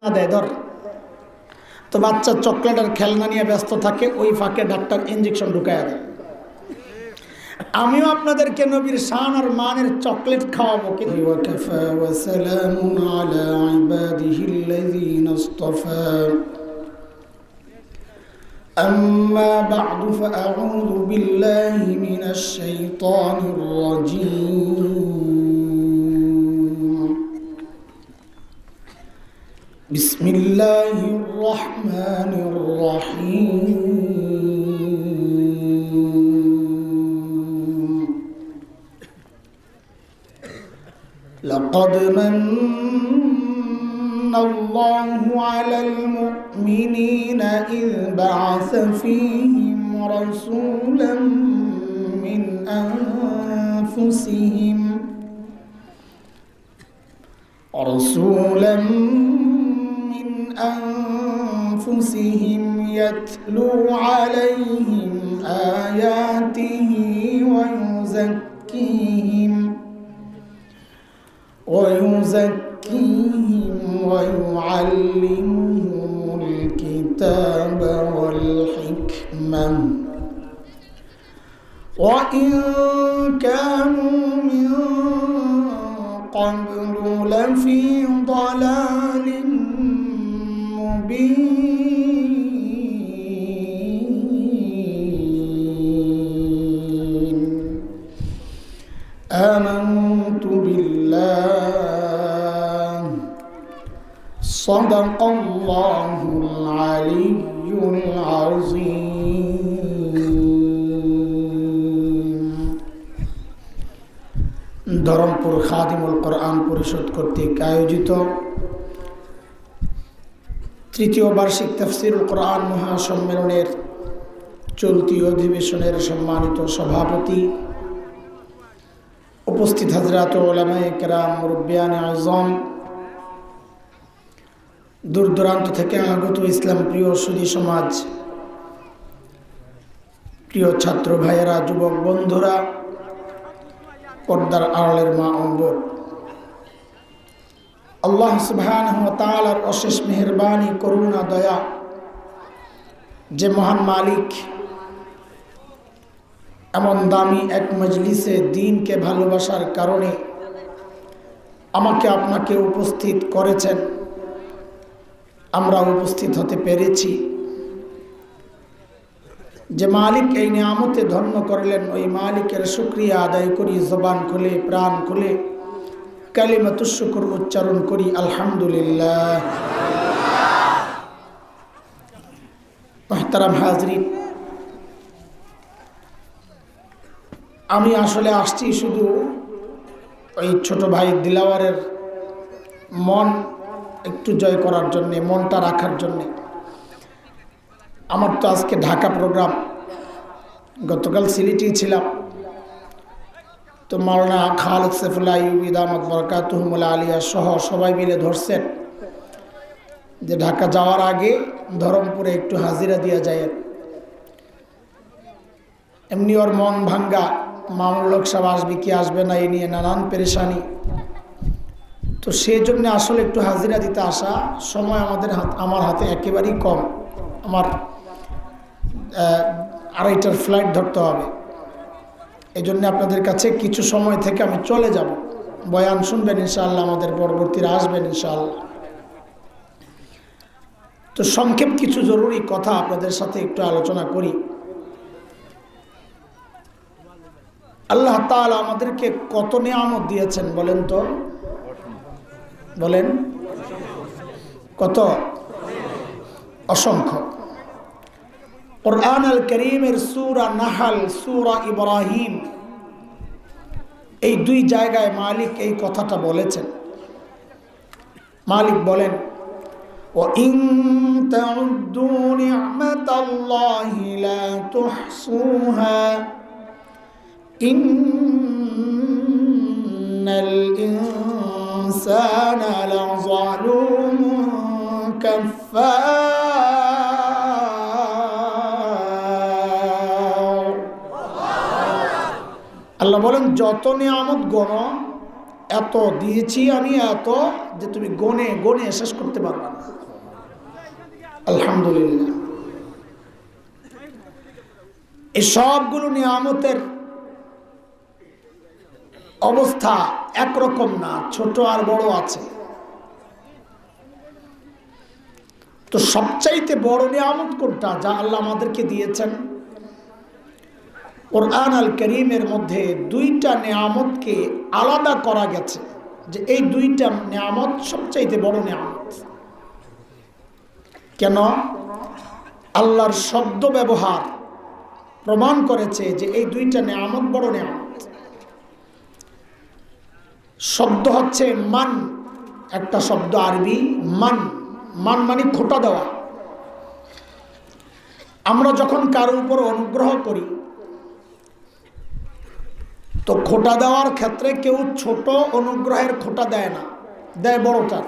দেয় ধর। তো বাচ্চা চকলেট আর খেলনা নিয়ে ব্যস্ত থাকে, ওই ফাঁকে ডাক্তার ইঞ্জেকশন ঢুকায় দেয়। আমিও আপনাদেরকে নবীর শান আর মানের চকলেট খাওয়াবো। ওয়াকাফা ওয়া সালামুন আলা ইবাদিহিল্লাযীনা ইসতাফা। أما بعد فأعوذ بالله من الشيطان الرجيم. بسم الله الرحمن الرحيم. لقد من الله على المؤمنين إذ بعث فيهم رسولا من أنفسهم يتلو عليهم آياته ويزكيهم ويعلمهم الكتاب والحكمة وإن كانوا من قبل لفي ضلال مبين. آمنت بالله صدق الله العلي العظيم. ধরমপুর খাদিমুল কোরআন পরিষদ কর্তৃক আয়োজিত তৃতীয় বার্ষিক তাফসীরুল কোরআন মহাসম্মেলনের চলতি অধিবেশনের সম্মানিত সভাপতি, উপস্থিত হযরত উলামায়ে কেরাম, মুরব্বিয়ানে আযম, দূর দূরান্ত থেকে আগত ইসলাম প্রিয় সুধী সমাজ, প্রিয় ছাত্র ভাইয়েরা, যুবক বন্ধুরা, পর্দার আড়ালের মা ও বোন, আল্লাহ সুবহানাহু ওয়া তাআলার অশেষ মেহেরবানি, করুণা, দয়া, যে মহান মালিক এমন দামি এক মজলিসে দ্বীনকে ভালোবাসার কারণে আমাকে আপনাকে উপস্থিত করেছেন, আমরা উপস্থিত হতে পেরেছি। যে মালিক এই নিয়ামতে ধন্য করলেন, ওই মালিকের শুকরিয়া আদায় করি, জবান খুলে, প্রাণ খুলে কালিমাতুশ শুকর উচ্চারণ করি, আলহামদুলিল্লাহ। মুহতারাম হাজরিন, আমি আসলে আসছি শুধু ওই ছোট ভাই দিলাওয়ারের মন একটু জয় করার জন্যে, মনটা রাখার জন্যে। আমার তো আজকে ঢাকা প্রোগ্রাম, গতকাল সিলেটেই ছিলাম। তো মাওলানা খালেদ সাইফুল্লাহ আইয়ুবী দামাত বরকাতুহুল আলিয়া সহ সবাই মিলে ধরছেন যে ঢাকা যাওয়ার আগে ধরমপুরে একটু হাজিরা দিয়া যায়। এমনি ওর মন ভাঙ্গা, মামুন লোক সব আসবে কি আসবে না, এই নিয়ে নানান পেরেশানি। তো সেই জন্য আসলে একটু হাজিরা দিতে আসা। সময় আমার হাতে একেবারেই কম, আমার 2:30টার ফ্লাইট ধরতে হবে। এই জন্য আপনাদের কাছে কিছু সময় থেকে আমি চলে যাব। বয়ান শুনবেন ইনশাআল্লাহ, আমাদের পরবর্তীরা আসবেন ইনশাআল্লাহ। তো সংক্ষেপ কিছু জরুরি কথা আপনাদের সাথে একটু আলোচনা করি। আল্লাহ তাআলা আমাদেরকে কত নিয়ামত দিয়েছেন বলেন তো, বলেন কত? অসংখ্য। কুরআন আল কারীমের সূরা নাহল, সূরা ইব্রাহিম, এই দুই জায়গায় মালিক এই কথাটা বলেছেন। মালিক বলেন, ওয়া ইন তাউদ্দু নি'মাতাল্লাহি লা তুহসুহা ইন্নাল ইনসানা লাযালুমুন কাফফার। আল্লাহ বলেন, যত নিয়ামত গণো, এত দিয়েছি আমি, এত যে তুমি গনে গনে শেষ করতে পারবে না। আলহামদুলিল্লাহ। এই সবগুলো নিয়ামতের অবস্থা একরকম না, ছোট আর বড় আছে। তো সবচাইতে বড় নিয়ামত কোনটা যা আল্লাহ আমাদেরকে দিয়েছেন? কুরআন আল কারীমের মধ্যে দুইটা নিয়ামতকে আলাদা করা গেছে যে এই দুইটা নিয়ামত সবচাইতে বড় নিয়ামত। কেন? আল্লাহর শব্দ ব্যবহার প্রমাণ করেছে যে এই দুইটা নিয়ামত বড় নিয়ামত। শব্দ হচ্ছে মান, একটা শব্দ আরবি মান। মান মানে খোঁটা দেওয়া। আমরা যখন কারো উপর অনুগ্রহ করি তো খোঁটা দেওয়ার ক্ষেত্রে কেউ ছোট অনুগ্রহের খোঁটা দেয় না, দেয় বড়টার।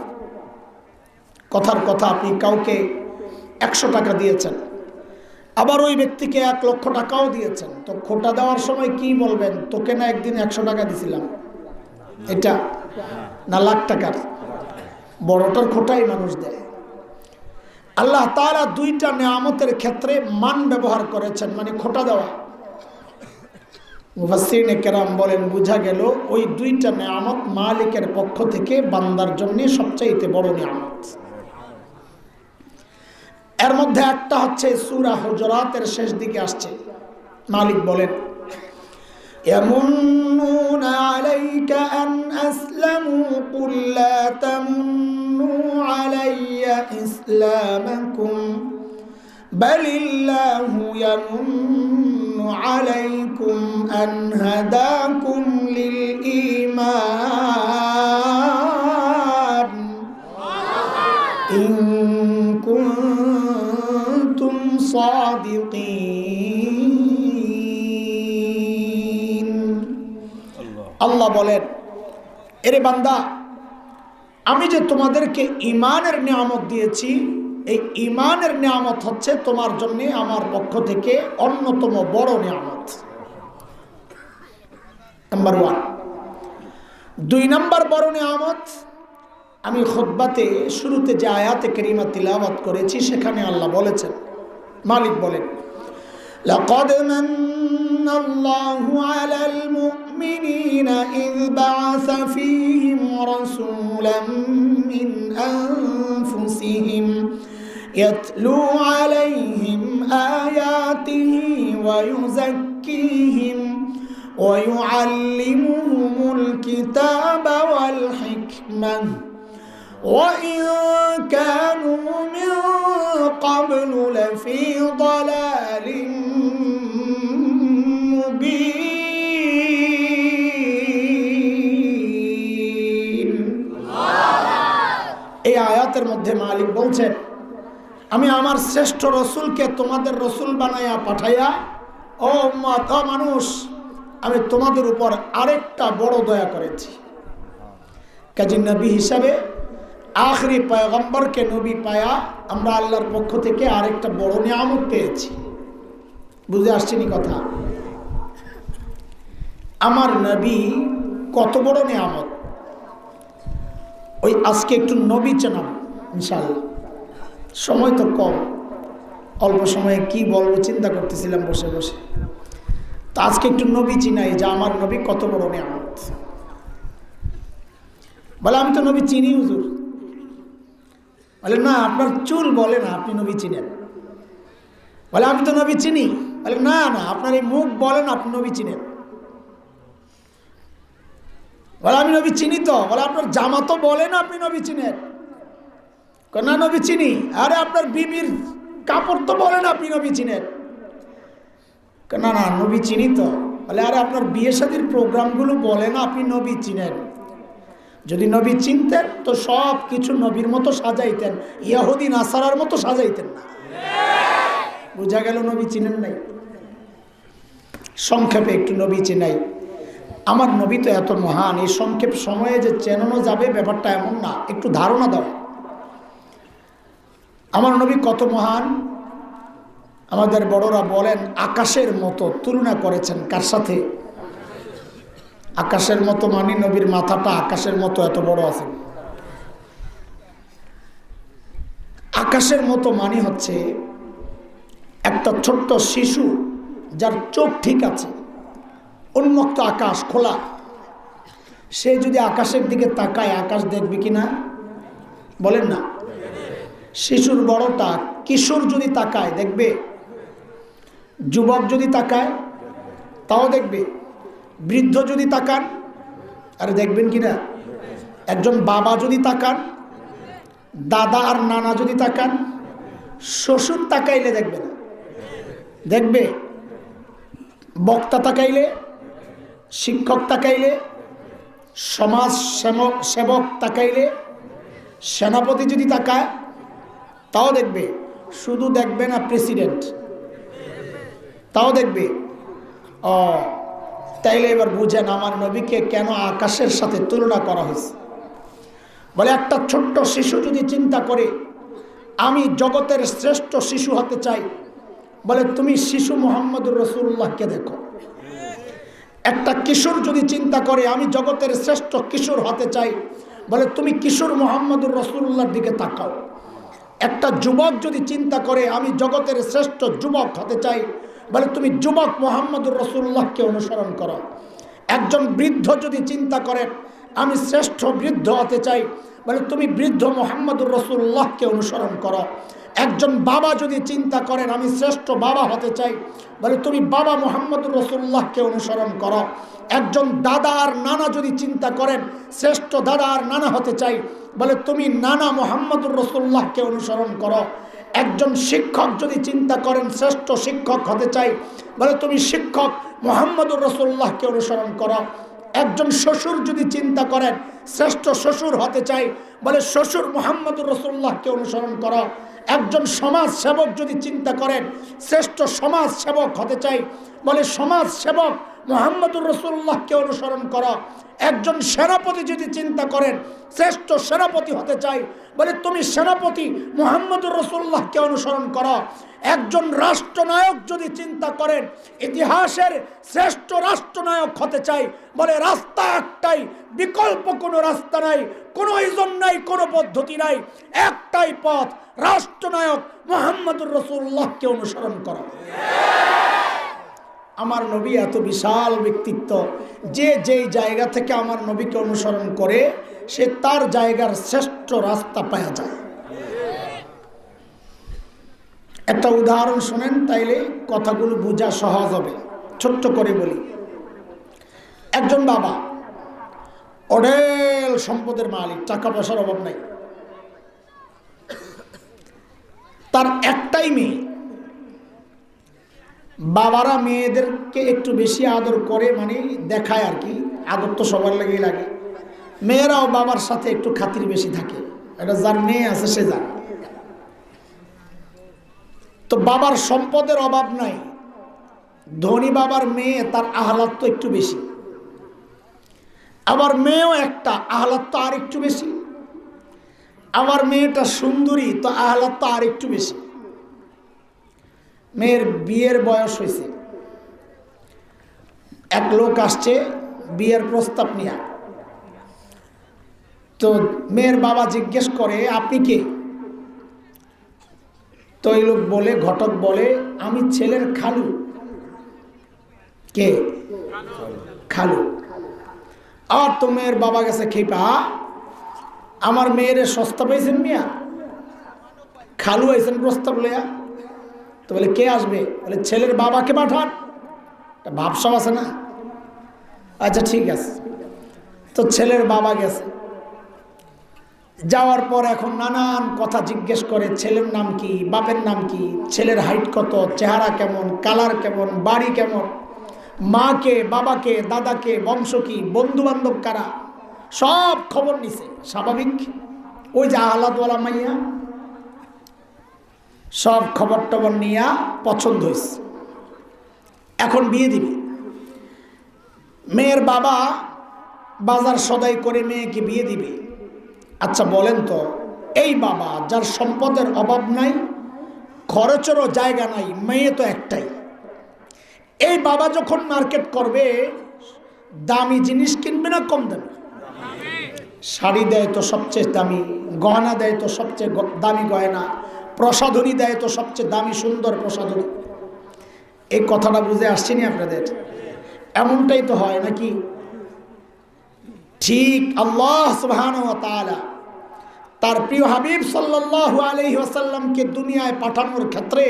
কথার কথা, আপনি কাউকে 100 টাকা দিয়েছেন, আবার ওই ব্যক্তিকে 1 লক্ষ টাকাও দিয়েছেন, তো খোঁটা দেওয়ার সময় কি বলবেন? তোকে না একদিন 100 টাকা দিছিলাম, এটা না লাখ টাকার? বড়টার খোঁটাই মানুষ দেয়। আল্লাহ তাআলা দুইটা নিয়ামতের ক্ষেত্রে মান ব্যবহার করেছেন, মানে খোঁটা দেওয়া। মুফাসসিরিনে কেরাম বলেন, বোঝা গেল ওই দুইটা নিয়ামত মালিকের পক্ষ থেকে বান্দার জন্য সবচাইতে বড় নিয়ামত। এর মধ্যে একটা হচ্ছে সূরা হুজুরাতের শেষ দিকে আসছে। মালিক বলেন, ইয়ামুন্নুনা আলাইকা আন আসলামু কুল লা তামুন্নু আলাইয়া ইসলামাকুম বালিল্লাহু ইয়ামুন্নু আলাইকুম আন হাদাকুম লিল ঈমান ইন কুনতুম সাদিকিন। আল্লাহ বলেন, এরে বান্দা, আমি যে তোমাদেরকে ঈমানের নিয়ামত দিয়েছি, এই ঈমানের নিয়ামত হচ্ছে তোমার জন্য আমার পক্ষ থেকে অন্যতম বড় নিয়ামত। নাম্বার 1। 2 নাম্বার বড় নিয়ামত, আমি খুতবাতে শুরুতে যে আয়াতে কারিমা তিলাওয়াত করেছি সেখানে আল্লাহ বলেছেন, মালিক বলেন, লাকাদ মান্নাল্লাহু আলাল মুমিনিনা ইয বা'আসা ফীহিম রাসূলাম মিন আনফুসিহিম ইয়াতলু আলাইহিম আয়াতিহি ওয়া ইউযাক্কিহিম ওয়া ইউআল্লিমুহুমুল কিতাবা ওয়াল হিকমাহ وَإِن كَانُوا مِن قَبْلُ لَفِي ضَلَالٍ مُبِينٍ। এই আয়াতের মধ্যে মালিক বলছেন, আমি আমার শ্রেষ্ঠ রসুলকে তোমাদের রসুল বানাইয়া পাঠাইয়া, ও উম্মত, ও মানুষ, আমি তোমাদের উপর আরেকটা বড় দয়া করেছি। কাজী নবী হিসাবে আখরি পয়গম্বরকে নবী পায়া আমরা আল্লাহর পক্ষ থেকে আরেকটা বড় নিয়ামত পেয়েছি। বুঝে আসছেনি কথা? আমার নবী কত বড় নিয়ামত। ওই আজকে একটু নবী চেনাব ইনশাআল্লাহ। সময় তো কম, অল্প সময়ে কি বলবো চিন্তা করতেছিলাম বসে বসে। তা আজকে একটু নবী চিনাই যে আমার নবী কত বড় নিয়ামত। বলে, আমি তো নবী চিনি হুজুর। বলে, না, আপনার চুল বলে না আপনি নবী চিনেন। বলে, আমি তো নবী চিনি। বলে, না না, আপনার এই মুখ বলেন আপনি নবী চিনেন। বলে, আমি নবী চিনি তো। বলে, আপনার জামা তো বলে না আপনি নবী চিনেন। না, নবী চিনি। আরে আপনার বিবির কাপড় তো বলেন আপনি নবী চিনেন। না না, নবী চিনি তো। বলে, আরে আপনার বিয়ে শাদীর প্রোগ্রামগুলো বলে না আপনি নবী চিনেন। যদি নবী চিনতেন তো সব কিছু নবীর মতো সাজাইতেন, ইহুদি নাসারার মতো সাজাইতেন না। বোঝা গেল নবী চিনেন নাই। সংক্ষেপে একটু নবী চিনাই। আমার নবী তো এত মহান, এই সংক্ষেপ সময়ে যে চেনানো যাবে ব্যাপারটা এমন না, একটু ধারণা দাও আমার নবী কত মহান। আমাদের বড়রা বলেন আকাশের মতো তুলনা করেছেন। কার সাথে? আকাশের মতো মানে নবীর মাথাটা আকাশের মতো এত বড় আছে। আকাশের মতো মানে হচ্ছে একটা ছোট্ট শিশু যার চোখ ঠিক আছে, উন্মুক্ত আকাশ খোলা, সে যদি আকাশের দিকে তাকায় আকাশ দেখবে কিনা বলেন না? শিশুর বড়টা কিশোর যদি তাকায় দেখবে, যুবক যদি তাকায় তাও দেখবে, বৃদ্ধ যদি তাকান আরে দেখবেন কিনা? একজন বাবা যদি তাকান, দাদা আর নানা যদি তাকান, শ্বশুর তাকাইলে দেখবে না, দেখবে। বক্তা তাকাইলে, শিক্ষক তাকাইলে, সমাজ সেবক তাকাইলে, সেনাপতি যদি তাকায় তাও দেখবে। শুধু দেখবে না প্রেসিডেন্ট, তাও দেখবে। ও তাইলে এবার বুঝেন আমার নবীকে কেন আকাশের সাথে তুলনা করা হয়েছে। বলে একটা ছোট্ট শিশু যদি চিন্তা করে আমি জগতের শ্রেষ্ঠ শিশু হতে চাই, বলে তুমি শিশু মুহাম্মদুর রাসূলুল্লাহকে দেখো। একটা কিশোর যদি চিন্তা করে আমি জগতের শ্রেষ্ঠ কিশোর হতে চাই, বলে তুমি কিশোর মুহাম্মদুর রাসূলুল্লাহর দিকে তাকাও। একটা যুবক যদি চিন্তা করে আমি জগতের শ্রেষ্ঠ যুবক হতে চাই, বলে তুমি যুবক মুহাম্মদুর রাসূলুল্লাহকে অনুসরণ করো। একজন বৃদ্ধ যদি চিন্তা করে আমি শ্রেষ্ঠ বৃদ্ধ হতে চাই, বলে তুমি বৃদ্ধ মুহাম্মদুর রাসূলুল্লাহকে অনুসরণ করো। একজন বাবা যদি চিন্তা করেন আমি শ্রেষ্ঠ বাবা হতে চাই, বলে তুমি বাবা মুহাম্মদুর রাসূলুল্লাহকে অনুসরণ করো। একজন দাদা আর নানা যদি চিন্তা করেন শ্রেষ্ঠ দাদা আর নানা হতে চাই, বলে তুমি নানা মুহাম্মদুর রাসূলুল্লাহকে অনুসরণ করো। একজন শিক্ষক যদি চিন্তা করেন শ্রেষ্ঠ শিক্ষক হতে চাই, বলে তুমি শিক্ষক মুহাম্মদুর রাসূলুল্লাহকে অনুসরণ করো। একজন শ্বশুর যদি চিন্তা করেন শ্রেষ্ঠ শ্বশুর হতে চাই, বলে শ্বশুর মুহাম্মদুর রাসূলুল্লাহকে অনুসরণ করো। একজন সমাজ সেবক যদি চিন্তা করেন শ্রেষ্ঠ সমাজ সেবক হতে চাই, বলে সমাজ সেবক মুহাম্মদুর রাসূলুল্লাহকে অনুসরণ করো। একজন সেনাপতি যদি চিন্তা করেন শ্রেষ্ঠ সেনাপতি হতে চাই, বলে তুমি সেনাপতি মুহাম্মদুর রাসূলুল্লাহকে অনুসরণ করো। একজন রাষ্ট্রনায়ক যদি চিন্তা করেন ইতিহাসের শ্রেষ্ঠ রাষ্ট্রনায়ক হতে চাই, বলে রাস্তা একটাই, বিকল্প কোনো রাস্তা নাই, কোনো ইজন নাই, কোনো পদ্ধতি নাই, একটাই পথ, রাষ্ট্রনায়ক মুহাম্মদুর রাসূলুল্লাহকে অনুসরণ করো। আমার নবী এত বিশাল ব্যক্তিত্ব, যে যেই জায়গা থেকে আমার নবীকে অনুসরণ করে সে তার জায়গার শ্রেষ্ঠ রাস্তা পাওয়া যায়। একটা উদাহরণ শোনেন, তাইলে কথাগুলো বোঝা সহজ হবে। ছোট্ট করে বলি, একজন বাবা অঢেল সম্পদের মালিক, টাকা পয়সার অভাব নাই, তার একটাই মেয়ে। বাবারা মেয়েদেরকে একটু বেশি আদর করে, মানে দেখায় আর কি, আদর তো সবার লাগেই লাগে। মেয়েরাও বাবার সাথে একটু খাতির বেশি থাকে, এটা যার মেয়ে আছে সে জানে। তো বাবার সম্পদের অভাব নাই, ধনী বাবার মেয়ে, তার আহ্লাদ তো একটু বেশি। আবার মেয়েও একটা, আহ্লাদ তো আর একটু বেশি। আবার মেয়েটা সুন্দরী, তো আহ্লাদ তো আর একটু বেশি। মেয়ের বিয়ের বয়স হয়েছে, এক লোক আসছে বিয়ের প্রস্তাব নিয়ে। তো মেয়ের বাবা জিজ্ঞেস করে আপনি কে? তো এই লোক বলে, ঘটক বলে আমি ছেলের খালু। কে? খালু। আর তো মেয়ের বাবা গেছে খেপা, আমার মেয়ের সস্তা পাইছেন মিয়া, খালু আইছেন প্রস্তাব লইয়া। তো বলে কে আসবে? বলে ছেলের বাবাকে পাঠান, ভাবসাব আছে না। আচ্ছা ঠিক আছে। তো ছেলের বাবা গেছে, যাওয়ার পর এখন নানান কথা জিজ্ঞেস করে, ছেলের নাম কি, বাপের নাম কি, ছেলের হাইট কত, চেহারা কেমন, কালার কেমন, বাড়ি কেমন, মাকে, বাবাকে, দাদাকে, বংশ কি, বন্ধু বান্ধব কারা, সব খবর নিছে। স্বাভাবিক, ওই যে আহ্লাদওয়ালা মাইয়া, সব খবর টবর নিয়া পছন্দ হয়েছে। এখন বিয়ে দিবে। মেয়ের বাবা বাজার সদাই করে মেয়েকে বিয়ে দিবে। আচ্ছা বলেন তো, এই বাবা যার সম্পদের অভাব নাই, খরচেরও জায়গা নাই, মেয়ে তো একটাই, এই বাবা যখন মার্কেট করবে দামি জিনিস কিনবে না কম দামি? শাড়ি দেয় তো সবচেয়ে দামি, গয়না দেয় তো সবচেয়ে দামি গয়না, প্রসাধনী দেয় তো সবচেয়ে দামি সুন্দর প্রসাধনী। এই কথাটা বুঝে আসছেনি আপনাদের? এমনটাই তো হয় নাকি? ঠিক আল্লাহ সুবহানাহু ওয়া তাআলা তার প্রিয় হাবিব সাল্লাল্লাহু আলাইহি ওয়াসাল্লামকে দুনিয়ায় পাঠানোর ক্ষেত্রে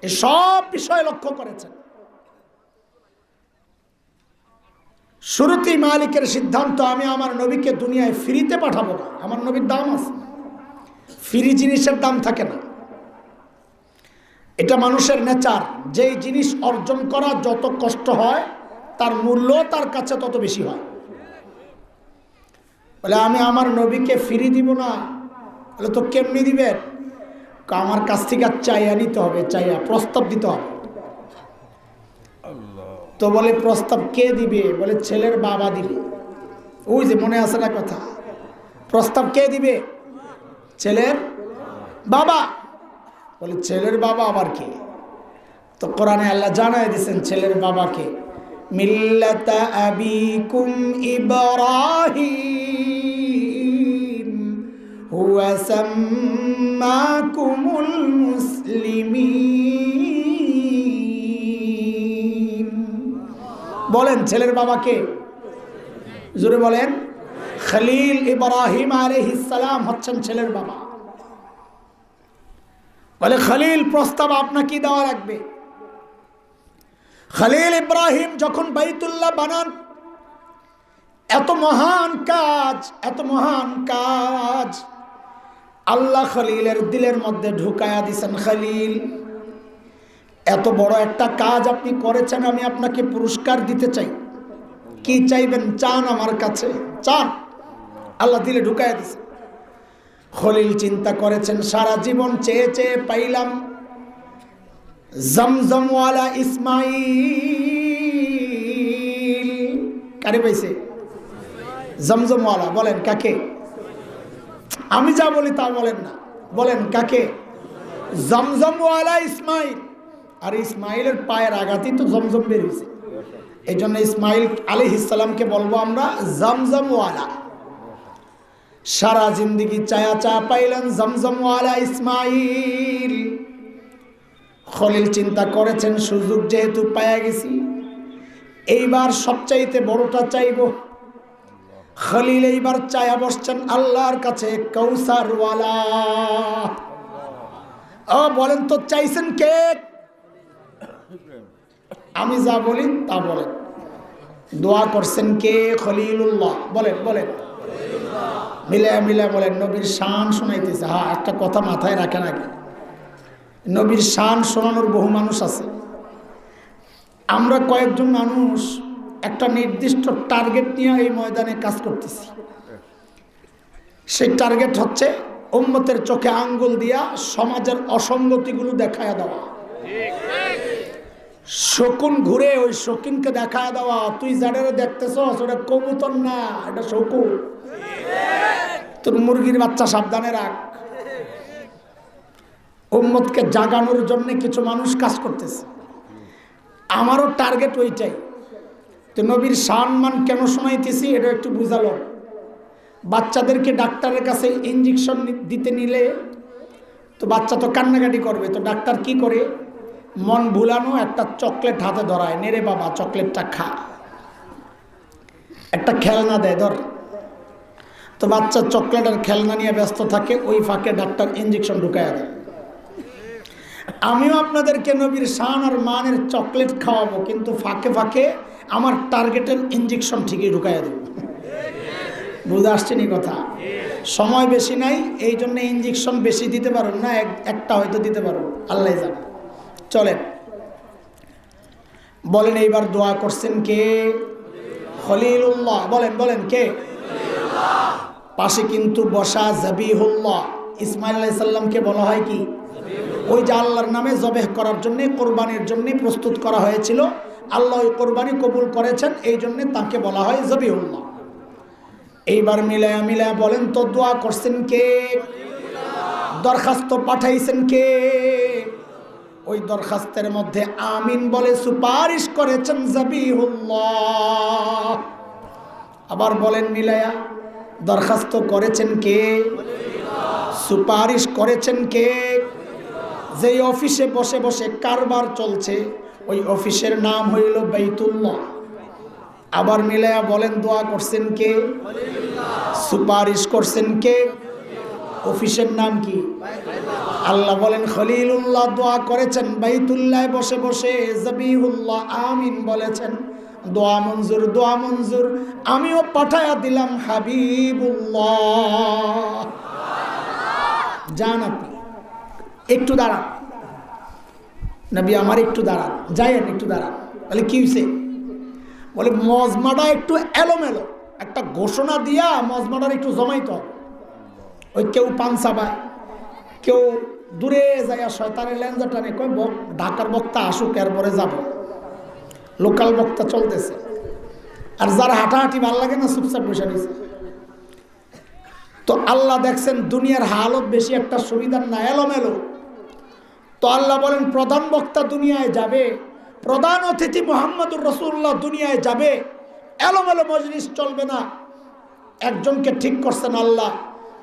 এসব বিষয় লক্ষ্য করেছেন। শুরুতেই মালিকের সিদ্ধান্ত, আমি আমার নবীকে দুনিয়ায় ফ্রিতে পাঠাবো না। আমার নবীর দাম আছে, ফ্রি জিনিসের দাম থাকে না। এটা মানুষের নেচার। যেই জিনিস অর্জন করা যত কষ্ট হয় তার মূল্য তার কাছে তত বেশি হয়। বলে আমি আমার নবীকে ফ্রি দিব না। বলে তো কেমনি দিবেন? আমার কাছ থেকে চাইয়া নিতে হবে, চাইয়া প্রস্তাব দিতে হবে। তো বলে প্রস্তাব কে দিবে? বলে ছেলের বাবা দিবে। ওই যে মনে আছে না কথা, প্রস্তাব কে দিবে? ছেলের বাবা। বলে ছেলের বাবা আবার কে? তো কোরআনে আল্লাহ জানায় দিয়েছেন ছেলের বাবাকে, মিল্লাতা আবিকুম ইব্রাহিম হুয়া সাম্মাকুমুল মুসলিমিন। বলেন ছেলের বাবাকে, জোরে বলেন। খলিল ইব্রাহিম আলাইহিস সালাম হচ্ছেন ছেলের বাবা। বলে খলিল প্রস্তাব আপনাকে দেওয়া লাগবে। খলিল ইব্রাহিম যখন বাইতুল্লাহ বানান, এত মহান কাজ, এত মহান কাজ আল্লাহ খলিলের দিলের মধ্যে ঢুকায়া দিয়েছেন। খলিল, এত বড় একটা কাজ আপনি করেছেন, আমি আপনাকে পুরস্কার দিতে চাই। কি চাইবেন? চান আমার কাছে, চান। আল্লাহ দিলে ঢুকায়া দিয়েছেন। খলিল চিন্তা করেছেন, সারা জীবন চেয়ে চেয়ে পাইলাম জমজমওয়ালা ইসমাইল। কারে পাইছে? জমজমওয়ালা। বলেন কাকে? আমি যা বলি তা বলেন না, বলেন কাকে? জমজমওয়ালা ইসমাইল। আর ইসমাইলের পায়ের আঘাতই তো জমজম বের হয়েছে। এই জন্য ইসমাইল আলাইহিস সালামকে বলবো আমরা জমজমওয়ালা। সারা জিন্দিগি চায়া চা পাইলেন জমজমওয়ালা ইসমাইল। খলিল চিন্তা করেছেন সুযোগ যেহেতু পায়া গেছি, এইবার সবচাইতে বড়টা চাইব। খলিল এইবার চায়া বসছেন আল্লাহর কাছে কৌসারওয়ালা। বলেন তো চাইছেন কে? আমি যা বলি তা বলেন। দোয়া করছেন কে? খলিলুল্লাহ। বলেন বলেন, মিলে মিলে বলেন। নবীর শান শোনাইতেছে। হ্যাঁ, একটা কথা মাথায় রাখেন আগে, নবীর শান শোনানোর বহু মানুষ আছে। আমরা কয়েকজন মানুষ একটা নির্দিষ্ট টার্গেট নিয়ে এই ময়দানে কাজ করতেছি। সেই টার্গেট হচ্ছে উম্মতের চোখে আঙ্গুল দিয়া সমাজের অসঙ্গতিগুলো দেখায়া দেওয়া। শকুন ঘুরে ওই শকুনকে দেখায় দেওয়া, তুই যাদের দেখতেছস ওটা কবুতর না, এটা শকুন। তোর মুরগির বাচ্চা সাবধানে রাখ। উম্মতকে জাগানোর জন্য কিছু মানুষ কাজ করতেছে। আমারও টার্গেট ওইটাই। তো নবীর সম্মান কেন শোনাইতেছি এটা একটু বুঝালো। বাচ্চাদেরকে ডাক্তারের কাছে ইঞ্জেকশন দিতে নিলে তো বাচ্চা তো কান্নাকাটি করবে। তো ডাক্তার কি করে? মন ভুলানো একটা চকলেট হাতে ধরায়, নেরে বাবা চকলেটটা খা। একটা খেলনা দেয়, ধর। তো বাচ্চা চকলেট আর খেলনা নিয়ে ব্যস্ত থাকে, ওই ফাঁকে ডাক্তার ইঞ্জেকশন ঢুকায় দেয়। আমিও আপনাদেরকে নবীর শান আর মানের চকলেট খাওয়াবো, কিন্তু ফাঁকে ফাঁকে আমার টার্গেটের ইঞ্জেকশন ঠিকই ঢুকাইয়া দেব। বুঝে আসছেনি কথা? সময় বেশি নাই, এই জন্য ইঞ্জেকশন বেশি দিতে পারো না, একটা হয়তো দিতে পারো, আল্লাহ জানে। চলেন বলেন, এইবার দোয়া করছেন কে? খলিলুল্লাহ। বলেন বলেন কে? পাশে কিন্তু বসা জবিহুল্লাহ। ইসমাইল আলাইহিস সালামকে বলা হয় কি? ওই যে আল্লাহর নামে জবেহ করার জন্য, কোরবানির জন্য প্রস্তুত করা হয়েছিল। আল্লাহ ওই কোরবানি কবুল করেছেন, এই জন্য তাকে বলা হয় জবিহুল্লাহ। এইবার মিলায়া মিলায়া বলেন তো দোয়া করছেন কে? দরখাস্ত পাঠাইছেন কে? ওই দরখাস্তের মধ্যে আমিন বলে সুপারিশ করেছেন জবিহুল্লাহ। আবার বলেন মিলায়া, দরখাস্ত করেছেন কে? সুপারিশ করেছেন কে? যেই অফিসে বসে বসে কারবার চলছে ওই অফিসের নাম হইল বাইতুল্লাহ। আবার মিলায়া বলেন, দোয়া করছেন কে? সুপারিশ করছেন কে? অফিসের নাম কি? আল্লাহ বলেন খলিলুল্লাহ দোয়া করেছেন বাইতুল্লাহ বসে বসে, জবিহুল্লাহ আমিন বলেছেন, দোয়া মঞ্জুর, দোয়া মঞ্জুর। আমিও পাঠায়া দিলাম হাবিবুল্লাহ। যান আপনি, একটু দাঁড়ান নবী আমার, একটু দাঁড়ান, যাইয়েন একটু দাঁড়ান। বলে কি হয়েছে? বলে মজমাটা একটু এলোমেলো, একটা ঘোষণা দিয়া মজমাটার একটু জমাইতে হবে। ওই কেউ পান চাবায়, কেউ দূরে যাইয়া শয়তানের লেঞ্জা টানে, কই ঢাকার বক্তা আসুক এরপরে যাব, লোকাল বক্তা চলতেছে। আর যারা হাঁটাহাঁটি ভাল লাগে না চুপচাপ বসে রয়েছে। তো আল্লাহ দেখছেন দুনিয়ার হালত বেশি একটা সুবিধার না, এলোমেলো। তো আল্লাহ বলেন প্রধান বক্তা দুনিয়ায় যাবে, প্রধান অতিথি মুহাম্মদুর রাসূলুল্লাহ দুনিয়ায় যাবে, এলোমেলো মজলিস চলবে না। একজনকে ঠিক করছেন আল্লাহ,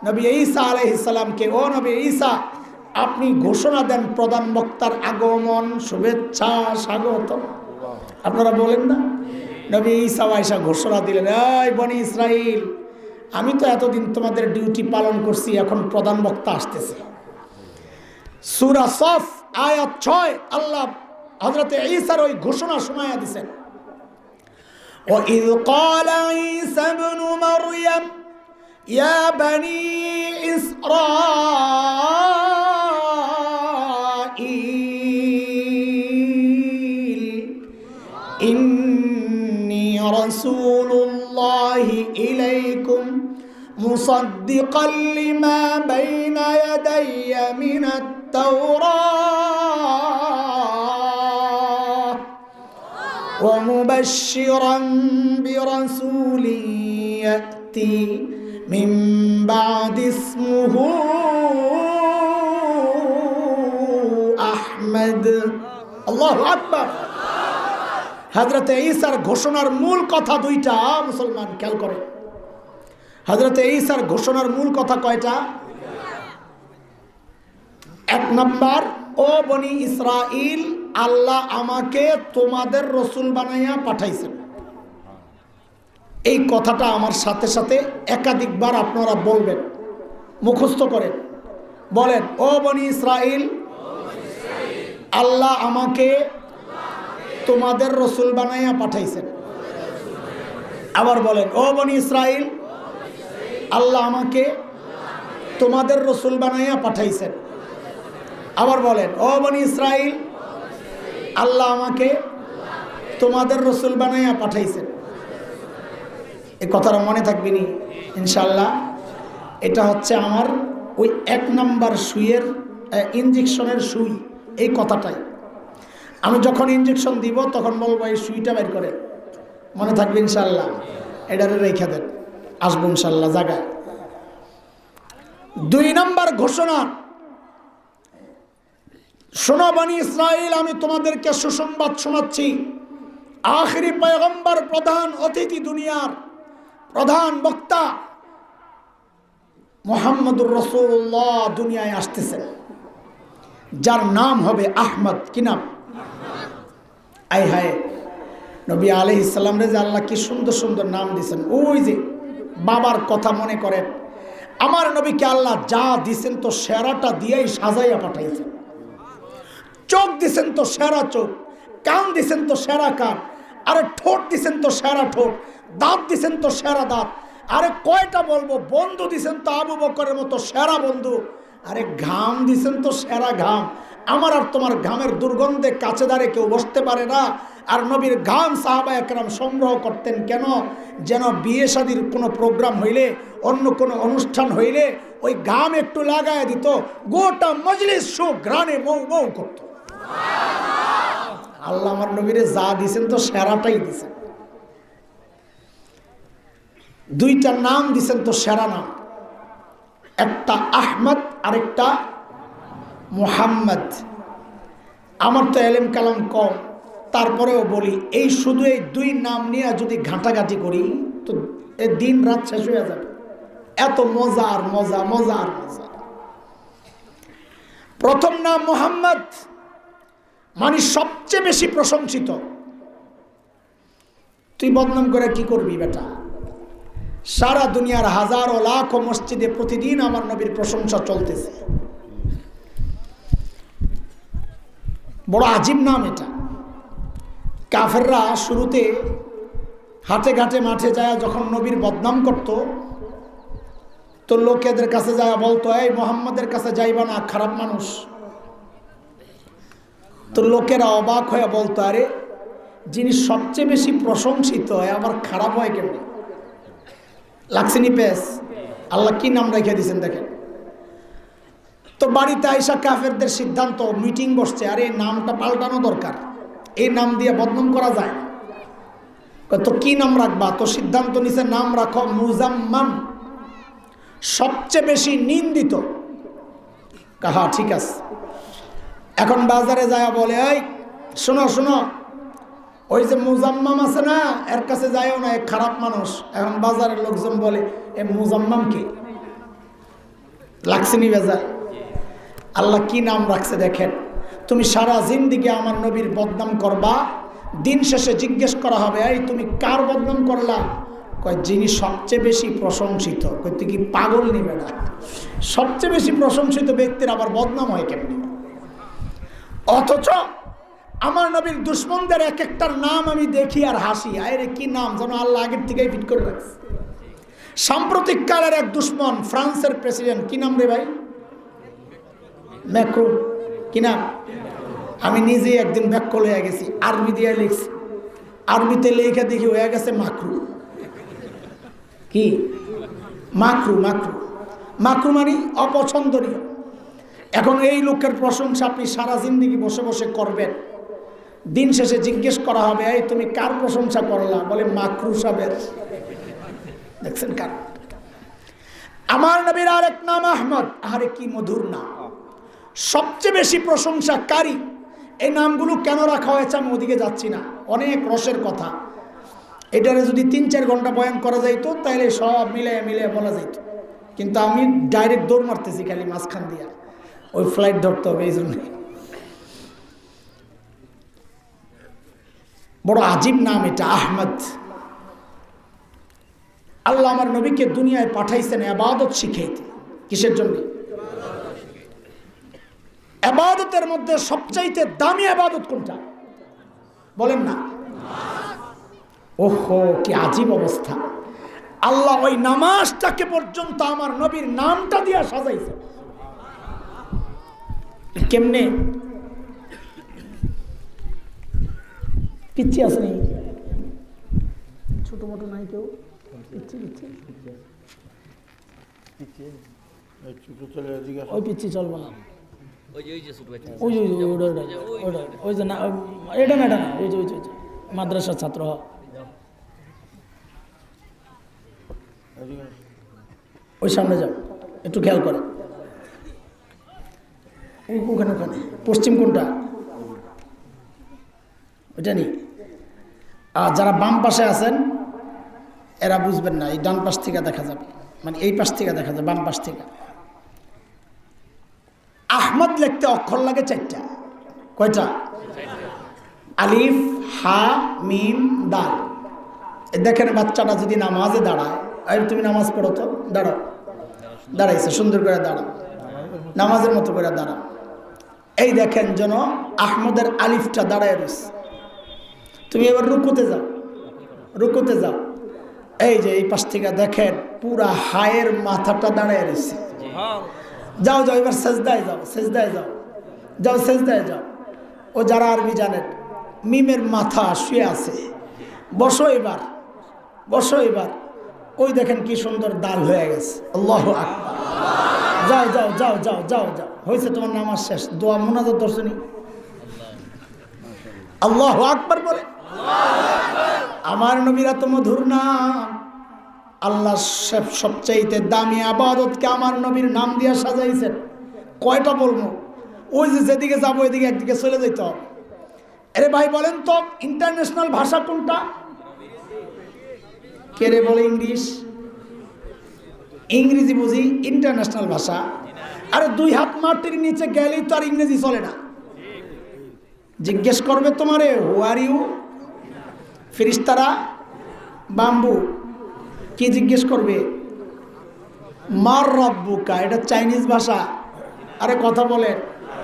নবী ঈসা আলাইহিস সালামকে, ও নবী ঈসা আপনি ঘোষণা দেন প্রধান বক্তার আগমন, শুভেচ্ছা, স্বাগত। আপনারা বলেন না? নবী ঈসা আয়েশা ঘোষণা দিলেন, এই বনি ইসরাইল, আমি তো এতদিন তোমাদের ডিউটি পালন করছি, এখন প্রধান বক্তা আসতেছে। সূরা সফ আয়াত 6 আল্লাহ হযরতে ঈসার ওই ঘোষণা শোনায়া দিয়েছেন। وَإِذْ قَالَ عِيسَى ابْنُ مَرْيَمَ يَا بَنِي إِسْرَائِيلَ إِنِّي رَسُولُ اللَّهِ إِلَيْكُمْ مُصَدِّقًا لِمَا بَيْنَ يَدَيَّ مِنَ التَّوْرَاةِ وَمُبَشِّرًا بِرَسُولٍ يَأْتِي مِن بَعْدِ اسْمُهُ أحمد। আল্লাহু আকবার। হযরত ঈসার ঘোষণার মূল কথা দুইটা, মুসলমান খেয়াল করে। হযরত ঈসার ঘোষণার মূল কথা কয়টা? এক নাম্বার, ও বনি ইসরাইল, আল্লাহ আমাকে তোমাদের রসুল বানাইয়া পাঠাইছেন। এই কথাটা আমার সাথে সাথে একাধিকবার আপনারা বলবেন, মুখস্থ করেন। বলেন, ও বনি ইসরাইল, আল্লাহ আমাকে তোমাদের রসুল বানাইয়া পাঠাইছেন। আবার বলেন, ও বনি ইসরাইল, আল্লাহ আমাকে তোমাদের রসুল বানাইয়া পাঠাইছেন। আবার বলেন, ও বনি ইসরাইল, আল্লাহ আমাকে তোমাদের রসুল বানাইয়া পাঠাইছেন। এই কথাটা মনে থাকবে নি ইনশাল্লাহ। এটা হচ্ছে আমার ওই 1 নাম্বার সুইয়ের ইনজেকশনের সুই, এই কথাটাই। আমি যখন ইনজেকশন দিব তখন বলবো এই সুইটা বের করে, মনে থাকবে ইনশাল্লাহ। এটারে রেখে দেন, আসবো ইনশাল্লাহ জায়গায়। 2 নাম্বার ঘোষণা, শোনো বনি ইসরাইল, আমি তোমাদেরকে সুসংবাদ শোনাচ্ছি, আখেরি পয়গম্বর, প্রধান অতিথি, দুনিয়ার প্রধান বক্তা মুহাম্মদুর রাসূলুল্লাহ দুনিয়ায় আসতেছে, যার নাম হবে আহমদ। কি নাম? আয় হায়, নবী আলাইহিস সালাম রে যে আল্লাহ কি সুন্দর সুন্দর নাম দিয়েছেন। ওই যে বাবার কথা মনে করেন, আমার নবীকে আল্লাহ যা দিয়েছেন তো সেরাটা দিয়েই সাজাইয়া পাঠাইছেন। চোখ দিছেন তো সেরা চোখ, কান দিছেন তো সেরা কান, আরে ঠোঁট দিছেন তো সেরা ঠোঁট, দাঁত দিছেন তো সেরা দাঁত, আরে কয়টা বলবো, বন্ধু দিছেন তো আবু বকরের মতো সেরা বন্ধু, আরে ঘাম দিছেন তো সেরা ঘাম। আমার আর তোমার ঘামের দুর্গন্ধে কাছে দাঁড়ে কেউ বসতে পারে না। আর নবীর ঘাম সাহাবায়ে কেরাম সংগ্রহ করতেন কেন? যেন বিয়ে শাদীর কোনো প্রোগ্রাম হইলে, অন্য কোনো অনুষ্ঠান হইলে ওই ঘাম একটু লাগায় দিত, গোটা মজলিস সুঘ্রাণে মৌ মৌ করত। আল্লাহ আমার নবীরে যা দিছেন তো সেরাটাই দিছেন। 2টা নাম দিছেন তো সেরা নাম, একটা আহমদ আরেকটা মুহাম্মদ। আমার তো এলেম কালাম কম, তারপরেও বলি, এই শুধু এই 2 নাম নিয়ে যদি ঘাঁটাঘাঁটি করি তো এই দিন রাত শেষ হয়ে যাবে। এত মজা আর মজা, মজা আর মজা। প্রথম নাম মুহাম্মদ, মানে সবচেয়ে বেশি প্রশংসিত। তুই বদনাম করে কি করবি বেটা? সারা দুনিয়ার হাজারো লাখো মসজিদে প্রতিদিন আমার নবীর প্রশংসা চলতেছে। বড় আজীব নাম এটা। কাফেররা শুরুতে হাটে ঘাটে মাঠে যায় যখন নবীর বদনাম করত, তো লোকেদের কাছে যায় বলতো, এই মুহাম্মাদের কাছে যাইবা না, খারাপ মানুষ। তো লোকেরা অবাক হয়ে বলতো, আরে যিনি সবচেয়ে বেশি প্রশংসিত আবার খারাপ হয় কেমন? লাগছেনি পেস? আল্লাহ কি নাম রেখে দিয়েছেন দেখেন। তো বাড়িতে আইসা কাফেরদের সিদ্ধান্ত, মিটিং বসছে, আরে নামটা পাল্টানো দরকার, এই নাম দিয়ে বদনাম করা যায় না। তো কি নাম রাখবা? তো সিদ্ধান্ত নিছে নাম রাখো মুজাম্মাম, সবচেয়ে বেশি নিন্দিত। কাহা ঠিক আছে। এখন বাজারে যায় বলে, এই শোনো শোনো, ওই যে মুজাম্মাম আছে না, এর কাছে যায়ও না, এক খারাপ মানুষ। এখন বাজারের লোকজন বলে, এ মুজাম্মাম কি? লাগছেনি বেজার? আল্লাহ কি নাম রাখছে দেখেন। তুমি সারা জিন্দিগি আমার নবীর বদনাম করবা, দিন শেষে জিজ্ঞেস করা হবে, এই তুমি কার বদনাম করলা? কয় যিনি সবচেয়ে বেশি প্রশংসিত। কই তুই কি পাগল নিবে না? সবচেয়ে বেশি প্রশংসিত ব্যক্তির আবার বদনাম হয় কেমনি? অথচ আমার নবীর দুশ্মনদের এক একটার নাম আমি দেখি আর হাসি, আরে কি নাম যেন আল্লাহ আগের থেকেই ফিট করে রাখছে। সাম্প্রতিক কালের এক দুশ্মন, ফ্রান্সের প্রেসিডেন্ট, কি নাম রে ভাই? ম্যাক্রো। কি নাম? আমি নিজে একদিন ব্যাখ্যা হয়ে গেছি, আরবি দিয়ে লিখছি, আরবিতে লেখা দেখি হয়ে গেছে মাকরু। কি মাকরু? মাকরু, মাকরু মানে অপছন্দনীয়। এখন এই লোকের প্রশংসা আপনি সারা জিন্দেগি বসে বসে করবেন, দিন শেষে জিজ্ঞেস করা হবে, এই তুমি কার প্রশংসা করলা? বলে মাকরু সাহেবের। দেখছেন কার? আমার নবীর আরেক নাম আহমদ। আরে কি মধুর নাম, সবচেয়ে বেশি প্রশংসাকারী। এই নামগুলো কেন রাখা হয়েছে আমি ওদিকে যাচ্ছি না, অনেক রসের কথা। এটারে যদি 3-4 ঘন্টা বয়ান করা যাইতো তাহলে সব মিলে মিলে বলা যাইতো, কিন্তু আমি ডাইরেক্ট দৌড় মারতেছি খালি মাঝখান দিয়া, ওই ফ্লাইট ধরতে হবে এই জন্য। বড় আজীব নাম এটা, আহমদ। আল্লাহ আমার নবীকে দুনিয়ায় পাঠাইছেন ইবাদত শিখাইতে। কিসের জন্য? ইবাদতের মধ্যে সবচাইতে দামি ইবাদত কোনটা বলেন না? ওহো কি আজীব অবস্থা। আল্লাহ ওই নামাজটাকে পর্যন্ত আমার নবীর নামটা দিয়া সাজাইছে। কেমনে? পিচ্ছি আছে নি? ছোট মোটো নাই কেউ? পিচ্ছি পিচ্ছি ওই পিচ্ছি চলবো না, মাদ্রাসার ছাত্র। ওই সামনে যাও, একটু খেয়াল করে। ওখানে ওখানে পশ্চিম কোনটা? ওইটা নি। আর যারা বাম পাশে আছেন এরা বুঝবেন না, এই ডান পাশ থেকে দেখা যাবে, মানে এই পাশ থেকে দেখা যাবে, বাম পাশ থেকে। আহমদ লিখতে অক্ষর লাগে 4টা। কয়টা? আলিফ, হা, মিম, দাল। দেখেন বাচ্চাটা যদি নামাজে দাঁড়ায়, আর তুমি নামাজ পড়ো তো, দাঁড়াও, দাঁড়াইছে, সুন্দর করে দাঁড়াও, নামাজের মতো করে দাঁড়াও। এই দেখেন যেন আহমদের আলিফটা দাঁড়ায় রয়েছে। তুমি এবার রুকুতে যাও, রুকুতে যাও, এই যে এই পাশ থেকে দেখেন পুরা হায়ের মাথাটা দাঁড়ায় রয়েছে। যাও যাও এবার সেজদায় যাও, সেজদায় যাও, যাও সেজদায় যাও। ও যারা আরবি জানেন, মিমের মাথা শুয়ে আছে, বসো এবার, বসো এবার। ওই দেখেন কি সুন্দর দাল হয়ে গেছে। আল্লাহু আকবার। যাও যাও যাও যাও যাও যাও, হয়েছে তোমার নামাজ শেষ। দোয়া মুনাজাত দর্শনী আল্লাহু আকবার বলে। আমার নবীরা তো মধুর নাম। আল্লাহ সবচাইতে দামি ইবাদতকে আমার নবীর নাম দিয়ে সাজাইছেন। কয়টা বলবো? ওই যে যেদিকে যাবো এদিকে একদিকে চলে যেতে হবে। আরে ভাই বলেন তো ইন্টারন্যাশনাল ভাষা কোনটা? কে রে বলে? ইংলিশ। ইংরেজি বুঝি ইন্টারন্যাশনাল ভাষা? আরে 2 হাত মাটির নিচে গেলেই তো আর ইংরেজি চলে না। জিজ্ঞেস করবে তোমারে হু আর ইউ, ফেরেশতারা বাম্বু। কি জিজ্ঞেস করবে? মার রব্বুকা, এটা চাইনিজ ভাষা। আরে কথা বলে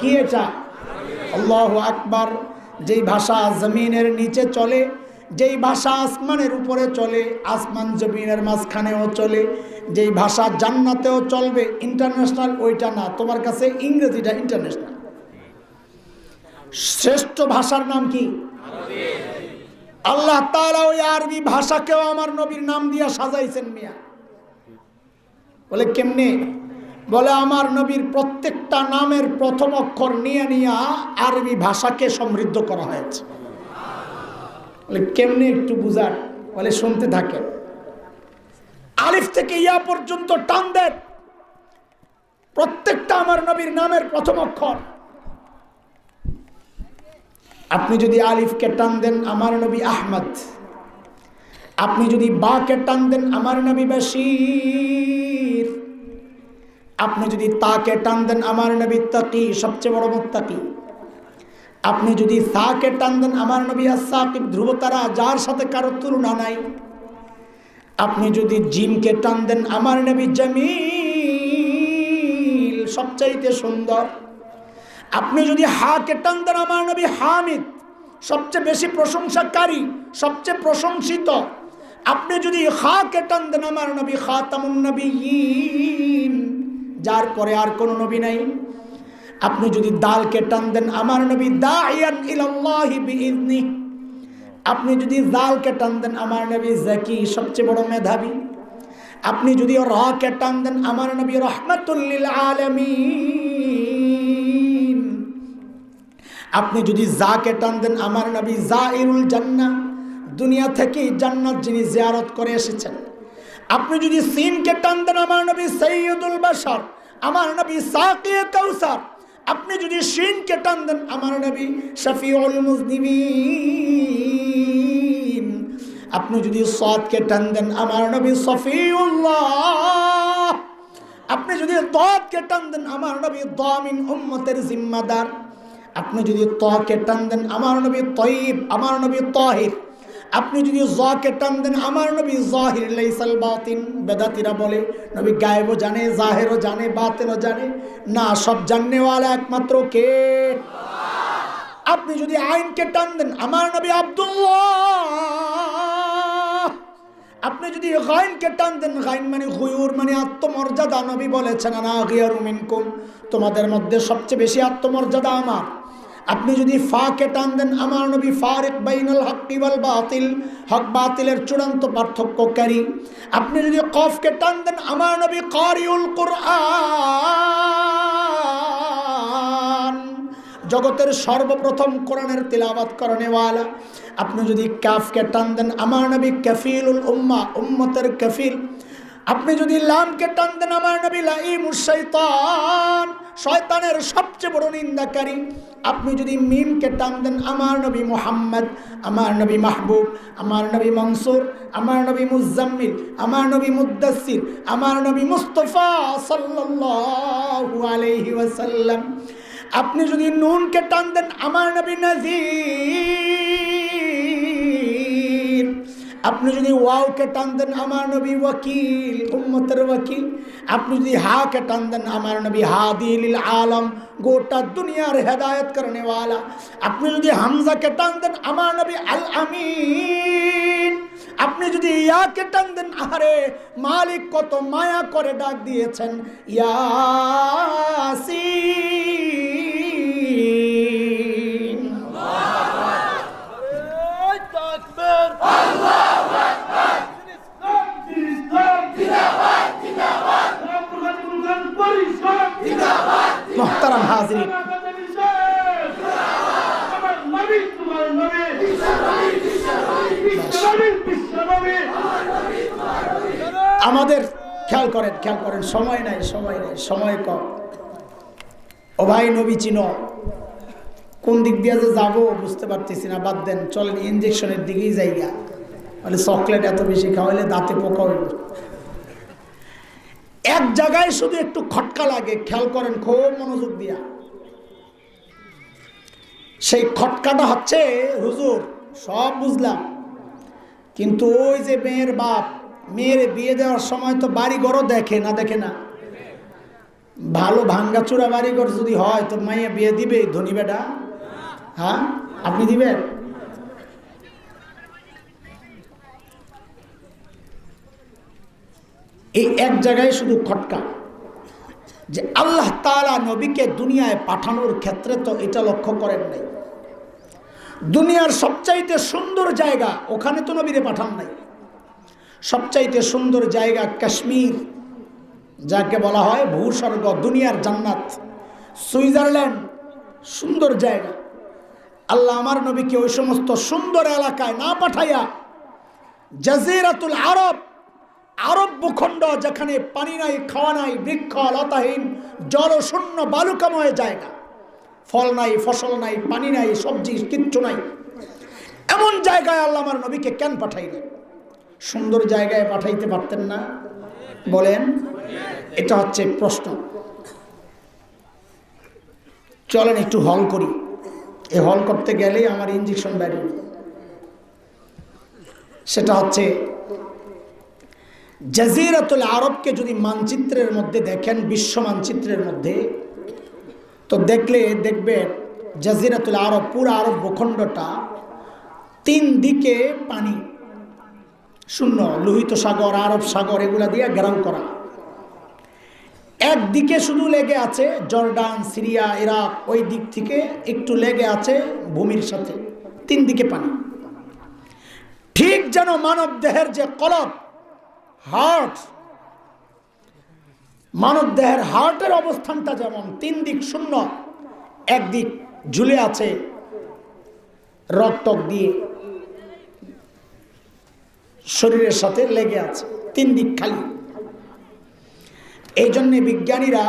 কি এটা? আল্লাহু আকবার। যেই ভাষা জমিনের নিচে চলে, যেই ভাষা আসমানের উপরে চলে, আসমান জমিনের মাঝখানেও চলে, যেই ভাষা জান্নাতেও চলবে, ইন্টারন্যাশনাল ওইটা না, তোমার কাছে ইংরেজিটা ইন্টারন্যাশনাল। শ্রেষ্ঠ ভাষার নাম কি? আল্লাহ তাআলা ওই আরবি ভাষাকেও আমার নবীর নাম দিয়া সাজাইছেন মিয়া। বলে কেমনে? বলে আমার নবীর প্রত্যেকটা নামের প্রথম অক্ষর নিয়ে নিয়ে আরবি ভাষাকে সমৃদ্ধ করা হয়েছে। বলে কেমনে একটু বুঝার? বলে শুনতে থাকে। আলিফ থেকে ইয়া পর্যন্ত টান দেন, প্রত্যেকটা আমার নবীর নামের প্রথম অক্ষর। আপনি যদি আলিফকে টান দেন আমার নবী আহমদ, আপনি যদি বাকে টান দেন আমার নবী বাশীর, আপনি যদি তাকে টান দেন আমার নবী তাকি, সবচেয়ে বড় মুত্তাকি, আপনি যদি সাকে টান দেন আমার নবী আস-সাকিব, ধ্রুবতারা যার সাথে কারো তুলনা নাই, আপনি যদি জিমকে টান দেন আমার নবী জামিল, সবচাইতে সুন্দর, আপনি যদি হাকে টান দেন আমার নবী হামিদ, সবচেয়ে বেশি প্রশংসাকারী, সবচেয়ে প্রশংসিত, আপনি যদি খাকে টান দেন আমার নবী খাতামুন নবিয়্যিন, যার পরে আর কোনো নবী নাই, আপনি যদি দালকে টান দেন আমার নবী দাইয়ান ইলাল্লাহি বিইذনি, আপনি যদি জালকে টান দেন আমার নবী যাকি, সবচেয়ে বড় মেধাবী, আপনি যদি রাকে টান দেন আমার নবী রাহমাতুল লিল আলামিন, আপনি যদি জাকে টান দেন আমার নবী জাইরুল জান্নাহ, দুনিয়া থেকে জান্নাত যিনি জিয়ারত করে এসেছেন, আপনি যদি সিনকে টান দেন আমার নবী সাইয়্যিদুল বাশার, আমার নবী সাকিয়ে কাউসার, আপনি যদি শিনকে টান দেন আমার নবী শফিউল মুজনিবিন, আপনি যদি সাদকে টান দেন আমার নবী সফিউল্লাহ, আপনি যদি দাদকে টান দেন আমার নবী দামিন উম্মতের জিম্মাদার, আপনি যদি তাকে টান দেন আমার নবী তাইয়িব, আমার নবী তাহির, আপনি যদি জাকে টান দেন আমার নবী জাহির লাইসাল বাতিন। বেদাতীরা বলে নবী গায়েবও জানে, জাহেরও জানে, বাতিনও জানে, না, সব জাননেওয়ালা একমাত্র কে? আপনি যদি আইনকে টান দেন আমার নবী আব্দুল্লাহ, আপনি যদি গাইনকে টান দেন, গাইন মানে গুয়ুর মানে আত্মমর্যাদা, নবী বলেছেন আনা গিয়ারু মিনকুম, তোমাদের মধ্যে সবচেয়ে বেশি আত্মমর্যাদা আমার। আপনি যদি ফাকে টান দেন আমার নবী ফারিক বাইনাল হক ওয়াল বাতিল, হক বাতিলের চূড়ান্ত পার্থক্যকারী। আপনি যদি কফকে টান দেন আমার নবী কারিউল কুরআন, জগতের সর্বপ্রথম কোরআনের তিলাওয়াত করনেওয়ালা। আপনি যদি কাফকে টান দেন আমার নবী কাফিলুল উম্মাহ, উম্মতের কাফিল। আপনি যদি লামকে টান দেন আমার নবী লাইমুশ শাইতান, শয়তানের সবচেয়ে বড় নিন্দাকারী। আপনি যদি মিমকে টান দেন আমার নবী মুহাম্মদ, আমার নবী মাহবুব, আমার নবী মনসুর, আমার নবী মুজাম্মিল, আমার নবী মুদ্দাসির, আমার নবী মুস্তাফা সাল্লাল্লাহু আলাইহি ওয়াসাল্লাম। আপনি যদি নুনকে টান দেন আমার নবী নাযীর, আপনি যদি ওয়াওকে টান দেন আমার নবী ওয়াকিল, উম্মতের ওয়াকিল। আপনি যদি হাকে টান দেন আমার নবী হাদি লিল আলম, গোটা দুনিয়ার হেদায়েত করনে ওয়ালা। আপনি যদি হামজাকে টান দেন আমার নবী আল আমিন। আপনি যদি ইয়াকে টান দেন, আরে মালিক কত মায়া করে ডাক দিয়েছেন ইয়াসিন। মোহতারাম হাজিরিন, আমাদের খেয়াল করেন, সময় নাই, সময় কম। ও ভাই নবী চিনো, কোন দিক দিয়ে যে যাবো বুঝতে পারতেছি না, বাদ দেন, চলেন ইঞ্জেকশনের দিকেই যাইগা। মানে চকলেট এত বেশি খাওয়াইলে দাঁতে পোকা হইল। এক জায়গায় শুধু একটু খটকা লাগে, খেয়াল করেন খুব মনোযোগ দিয়া। সেই খটকাটা হচ্ছে, হুজুর সব বুঝলাম, কিন্তু ওই যে মেয়ের বাপ, মেয়ের বিয়ে দেওয়ার সময় তো বাড়ি ঘরও দেখে না, দেখে না? ভালো ভাঙ্গাচুরা বাড়ি ঘর যদি হয় তো মাইয়া বিয়ে দিবে ধনী বেটা? হ্যাঁ, আপনি দিবেন? এই এক জায়গায় শুধু খটকা যে আল্লাহ তাআলা নবীকে দুনিয়ায় পাঠানোর ক্ষেত্রে তো এটা লক্ষ্য করেন নাই। দুনিয়ার সবচাইতে সুন্দর জায়গা, ওখানে তো নবীরে পাঠান নাই। সবচাইতে সুন্দর জায়গা কাশ্মীর, যাকে বলা হয় ভূস্বর্গ, দুনিয়ার জান্নাত, সুইজারল্যান্ড, সুন্দর জায়গা। আল্লাহ আমার নবীকে ওই সমস্ত সুন্দর এলাকায় না পাঠাইয়া জাজিরাতুল আরব, আরব ভূখণ্ড, যেখানে পানি নাই, খাওয়া নাই, বৃক্ষ লতাহীন, জলশূন্য বালুকাময় জায়গা, ফল নাই, ফসল নাই, পানি নাই, সবজি কিচ্ছু নাই, এমন জায়গায় আল্লাহ আমার নবীকে কেন পাঠাইলেন? সুন্দর জায়গায় পাঠাইতে পারতেন না? বলেন, এটা হচ্ছে প্রশ্ন। চলেন একটু হল করি। এই হল করতে গেলেই আমার ইঞ্জেকশন বেরিয়ে, সেটা হচ্ছে জাজিরাতুল আরবকে যদি মানচিত্রের মধ্যে দেখেন, বিশ্ব মানচিত্রের মধ্যে, তো দেখবেন জাজিরাতুল আরব, পুরো আরব ভূখণ্ডটা তিন দিকে পানি, শূন্য, লোহিত সাগর, আরব সাগর, এগুলা দিয়ে ঘেরাও করা। একদিকে শুধু লেগে আছে জর্ডান, সিরিয়া, ইরাক, ওই দিক থেকে একটু লেগে আছে ভূমির সাথে, তিন দিকে পানি। ঠিক যেন মানব দেহের যে কলব, হার্ট, মানব দেহের হার্টের অবস্থানটা যেমন তিন দিক শূন্য, একদিক ঝুলে আছে রক্তক দিয়ে, শরীরের সাথে লেগে আছে, তিন দিক খালি। এই জন্যে বিজ্ঞানীরা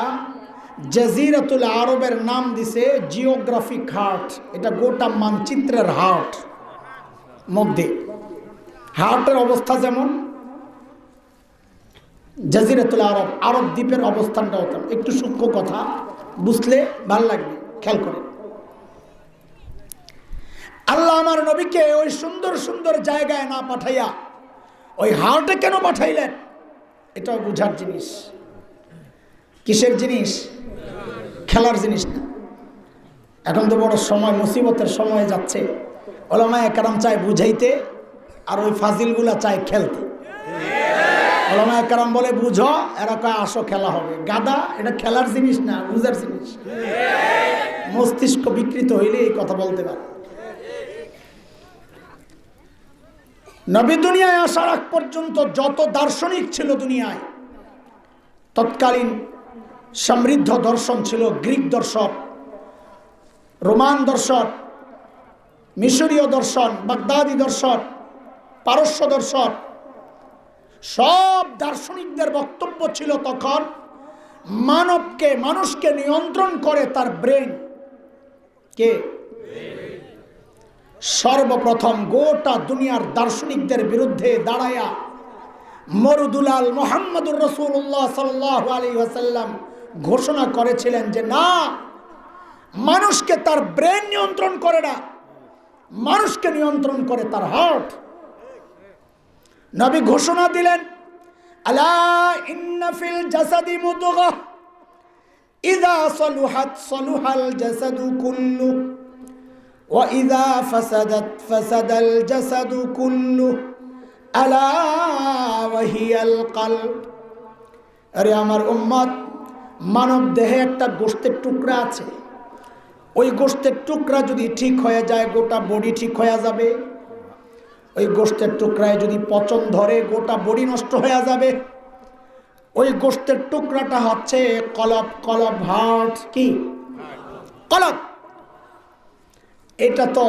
জাজিরাতুল আরবের নাম দিছে জিওগ্রাফিক হার্ট। এটা গোটা মানচিত্রের হার্ট মধ্যে, হার্টের অবস্থা যেমন জাজিরাতুল আরব, আরব দ্বীপের অবস্থানটাও তেমন। একটু সূক্ষ্ম কথা, বুঝলে ভাল লাগবে, খেয়াল করে। আল্লাহ আমার নবীকে ওই সুন্দর সুন্দর জায়গায় না পাঠাইয়া ওই হার্টে কেন পাঠাইলেন? এটাও বুঝার জিনিস। কিসের জিনিস? খেলার জিনিস না। এখন তো বড় সময়, মুসিবতের সময় যাচ্ছে। ওলামায়ে কেরাম চায় বুঝাইতে, আর ওই ফাজিলগুলা চায় খেলতে। ওলামায়ে কেরাম বলে বুঝো, এরা কয় আসো খেলা হবে। গাদা, এটা খেলার জিনিস না, বুঝার জিনিস। মস্তিষ্ক বিকৃত হইলে এই কথা বলতে পারে। নবী দুনিয়ায় আসার আগ পর্যন্ত যত দার্শনিক ছিল দুনিয়ায়, তৎকালীন সমৃদ্ধ দর্শন ছিল গ্রিক দর্শন, রোমান দর্শন, মিশরীয় দর্শন, বাগদাদি দর্শন, পারস্য দর্শন, সব দার্শনিকদের বক্তব্য ছিল তখন মানুষকে নিয়ন্ত্রণ করে তার ব্রেন। কে? সর্বপ্রথম গোটা দুনিয়ার দার্শনিকদের বিরুদ্ধে দাঁড়ায়া মরুদুলাল মুহাম্মদুর রাসূলুল্লাহ সাল্লাল্লাহু আলাইহি ওয়াসাল্লাম ঘোষণা করেছিলেন যে না, মানুষকে তার ব্রেন নিয়ন্ত্রণ করে না, মানুষকে নিয়ন্ত্রণ করে তার হার্ট। নবী ঘোষণা দিলেন, আলা ইন্না ফিল জাসাদি মুদগাহ ইযা সালুহাত সালুহাল জাসাদু কুল্লু ওয়া ইযা ফাসাদাত ফাসাদাল জাসাদু কুল্লু আলা ওয়া হিয়াল কলব। আরে আমার উম্মত, মানব দেহে একটা গোশতের টুকরা আছে। ওই গোশতের টুকরা যদি ঠিক হয়ে যায়, গোটা বডি ঠিক হয়ে যাবে। ওই গোশতের টুকরায় যদি পচন ধরে, গোটা বডি নষ্ট হয়ে যাবে। ওই গোশতের টুকরাটা হচ্ছে কলব। কলব, হার্ট। কি কলব? এটা তো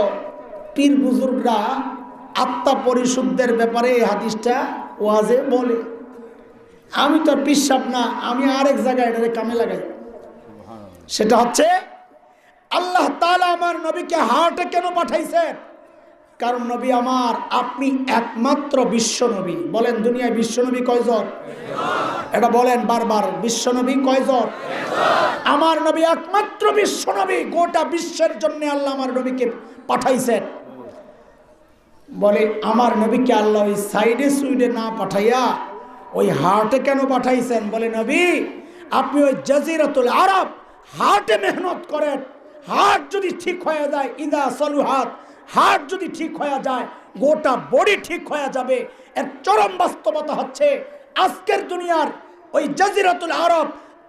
পীর বুজুর্গরা আত্মা পরিশুদ্ধের ব্যাপারে এই হাদিসটা ওয়াজে বলে। আমি তো পিসাব না, আমি আরেক জায়গায় এটারে কামে লাগাই। সেটা হচ্ছে আল্লাহ তাআলা আমার নবীকে হার্টে কেন পাঠাইছেন? কারণ নবী আমার, আপনি একমাত্র বিশ্ব নবী। বলেন দুনিয়ায় বিশ্ব নবী কয়জন? এটা বলেন বারবার, বিশ্ব নবী কয়জন? আমার নবী একমাত্র বিশ্ব নবী। গোটা বিশ্বের জন্য আল্লাহ আমার নবীকে পাঠাইছেন। বলে আমার নবীকে আল্লাহ ওই সাইডে সুইডে না পাঠাইয়া ওই হার্টে কেন পাঠাইছেন? বলে নবী আপনি ওই জাজিরাতুল আরব হার্টে মেহনত করেন। হার্ট যদি ঠিক হয়ে যায়, ইদা সলুহাত, হার্ট যদি ঠিক হয়ে যায় গোটা বডি ঠিক হয়ে যাবে। এর চরম বাস্তবতা হচ্ছে আজকের দুনিয়ার ওই জাজিরাতুল আরব,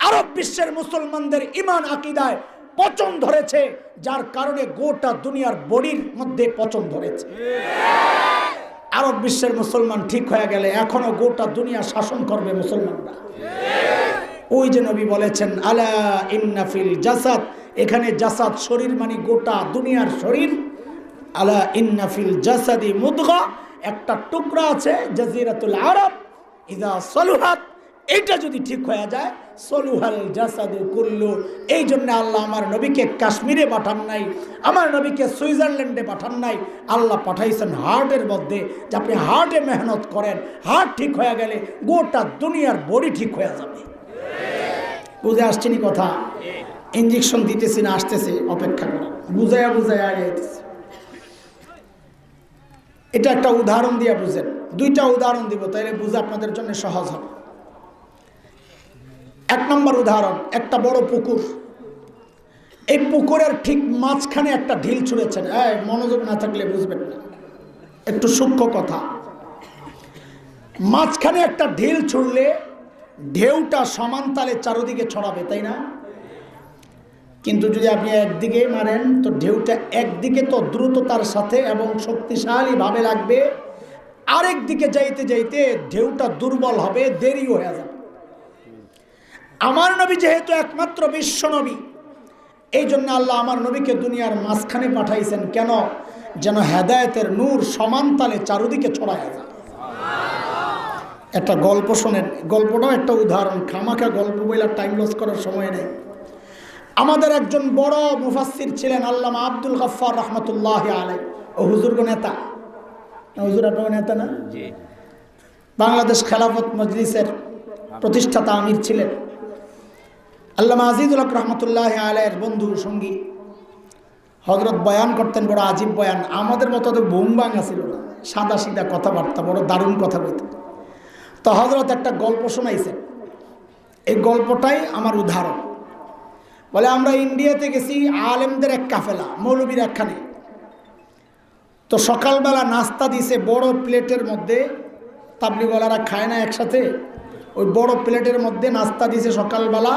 আরব বিশ্বের মুসলমানদের ইমান আকিদায় পচন ধরেছে, যার কারণে গোটা দুনিয়ার বডির মধ্যে পচন ধরেছে। আরব বিশ্বের মুসলমান ঠিক হয়ে গেলে এখনো গোটা দুনিয়া শাসন করবে মুসলমানরা। ওই যে নবী বলেছেন আলা ইন্না ফিল জাসাদ, এখানে জাসাদ শরীর মানে গোটা দুনিয়ার শরীর। আলা ইন্না ফিল জাসাদি মুদগা, একটা টুকরা আছে জাজিরাতুল আরব, ইদা সলুহাত, এটা যদি ঠিক হয়ে যায় সলুহাল জাসাদু কুল্লু। এই জন্য আল্লাহ আমার নবীকে কাশ্মীরে পাঠান নাই, আমার নবীকে সুইজারল্যান্ডে পাঠান নাই, আল্লাহ পাঠাইছেন হার্টের মধ্যে, যে আপনি হার্টে মেহনত করেন। হার্ট ঠিক হয়ে গেলে গোটা দুনিয়ার বডি ঠিক হয়ে যাবে। বুঝে আসছেনি কথা? ইঞ্জেকশন দিতেছি না, আসতেছে, অপেক্ষা করে বুঝাইয়া বুঝাইয়া আগে যেতেছে। এটা একটা উদাহরণ দিয়ে বুঝেন, দুইটা উদাহরণ দিব তাইলে বুঝে আপনাদের জন্য সহজ হবে। এক নম্বর উদাহরণ, একটা বড় পুকুর, এই পুকুরের ঠিক মাঝখানে একটা ঢিল ছুঁড়েছেন। মনোযোগ না থাকলে বুঝবেন না, একটু সূক্ষ্ম কথা। মাঝখানে একটা ঢিল ছুঁড়লে ঢেউটা সমান তালে চারদিকে ছড়াবে, তাই না? কিন্তু যদি আপনি একদিকে মারেন তো ঢেউটা একদিকে তো দ্রুততার সাথে এবং শক্তিশালী ভাবে লাগবে, আরেক দিকে যাইতে যাইতে ঢেউটা দুর্বল হবে, দেরি হয়ে যাবে। আমার নবী যেহেতু একমাত্র বিশ্ব নবী, এই জন্য আল্লাহ আমার নবীকে দুনিয়ার মাঝখানে পাঠাইছেন। কেন? যেন হেদায়েতের নূর সমান তালে চারদিকে ছড়ায় যায়। একটা গল্প শোনেন, গল্পটাও একটা উদাহরণ, খামাখা গল্প বইলা টাইম লস করার সময় নেই। আমাদের একজন বড় মুফাসসির ছিলেন আল্লামা আব্দুল গফফার রহমতুল্লাহ আলাইহি। ও হুজুর গো নেতা, হুজুর আপনার নেতা না? বাংলাদেশ খেলাফত মজলিসের প্রতিষ্ঠাতা আমির ছিলেন। আল্লামা আজিজুল হক রহমতুল্লাহ আলাইহির বন্ধু সঙ্গী। হযরত বয়ান করতেন, বড় আজীব বয়ান, আমাদের মতো তো বুম ভাঙা ছিল না, সাদা সিধা কথাবার্তা, বড় দারুণ কথা বলতেন। তো হযরত একটা গল্প শোনাইছেন, এই গল্পটাই আমার উদাহরণ। বলে আমরা ইন্ডিয়াতে গেছি, আলেমদের এক কাফেলা, মৌলবীর একখানে। তো সকালবেলা নাস্তা দিছে বড় প্লেটের মধ্যে, তাবলিগওয়ালারা খায় না একসাথে, ওই বড় প্লেটের মধ্যে নাস্তা দিছে সকালবেলা,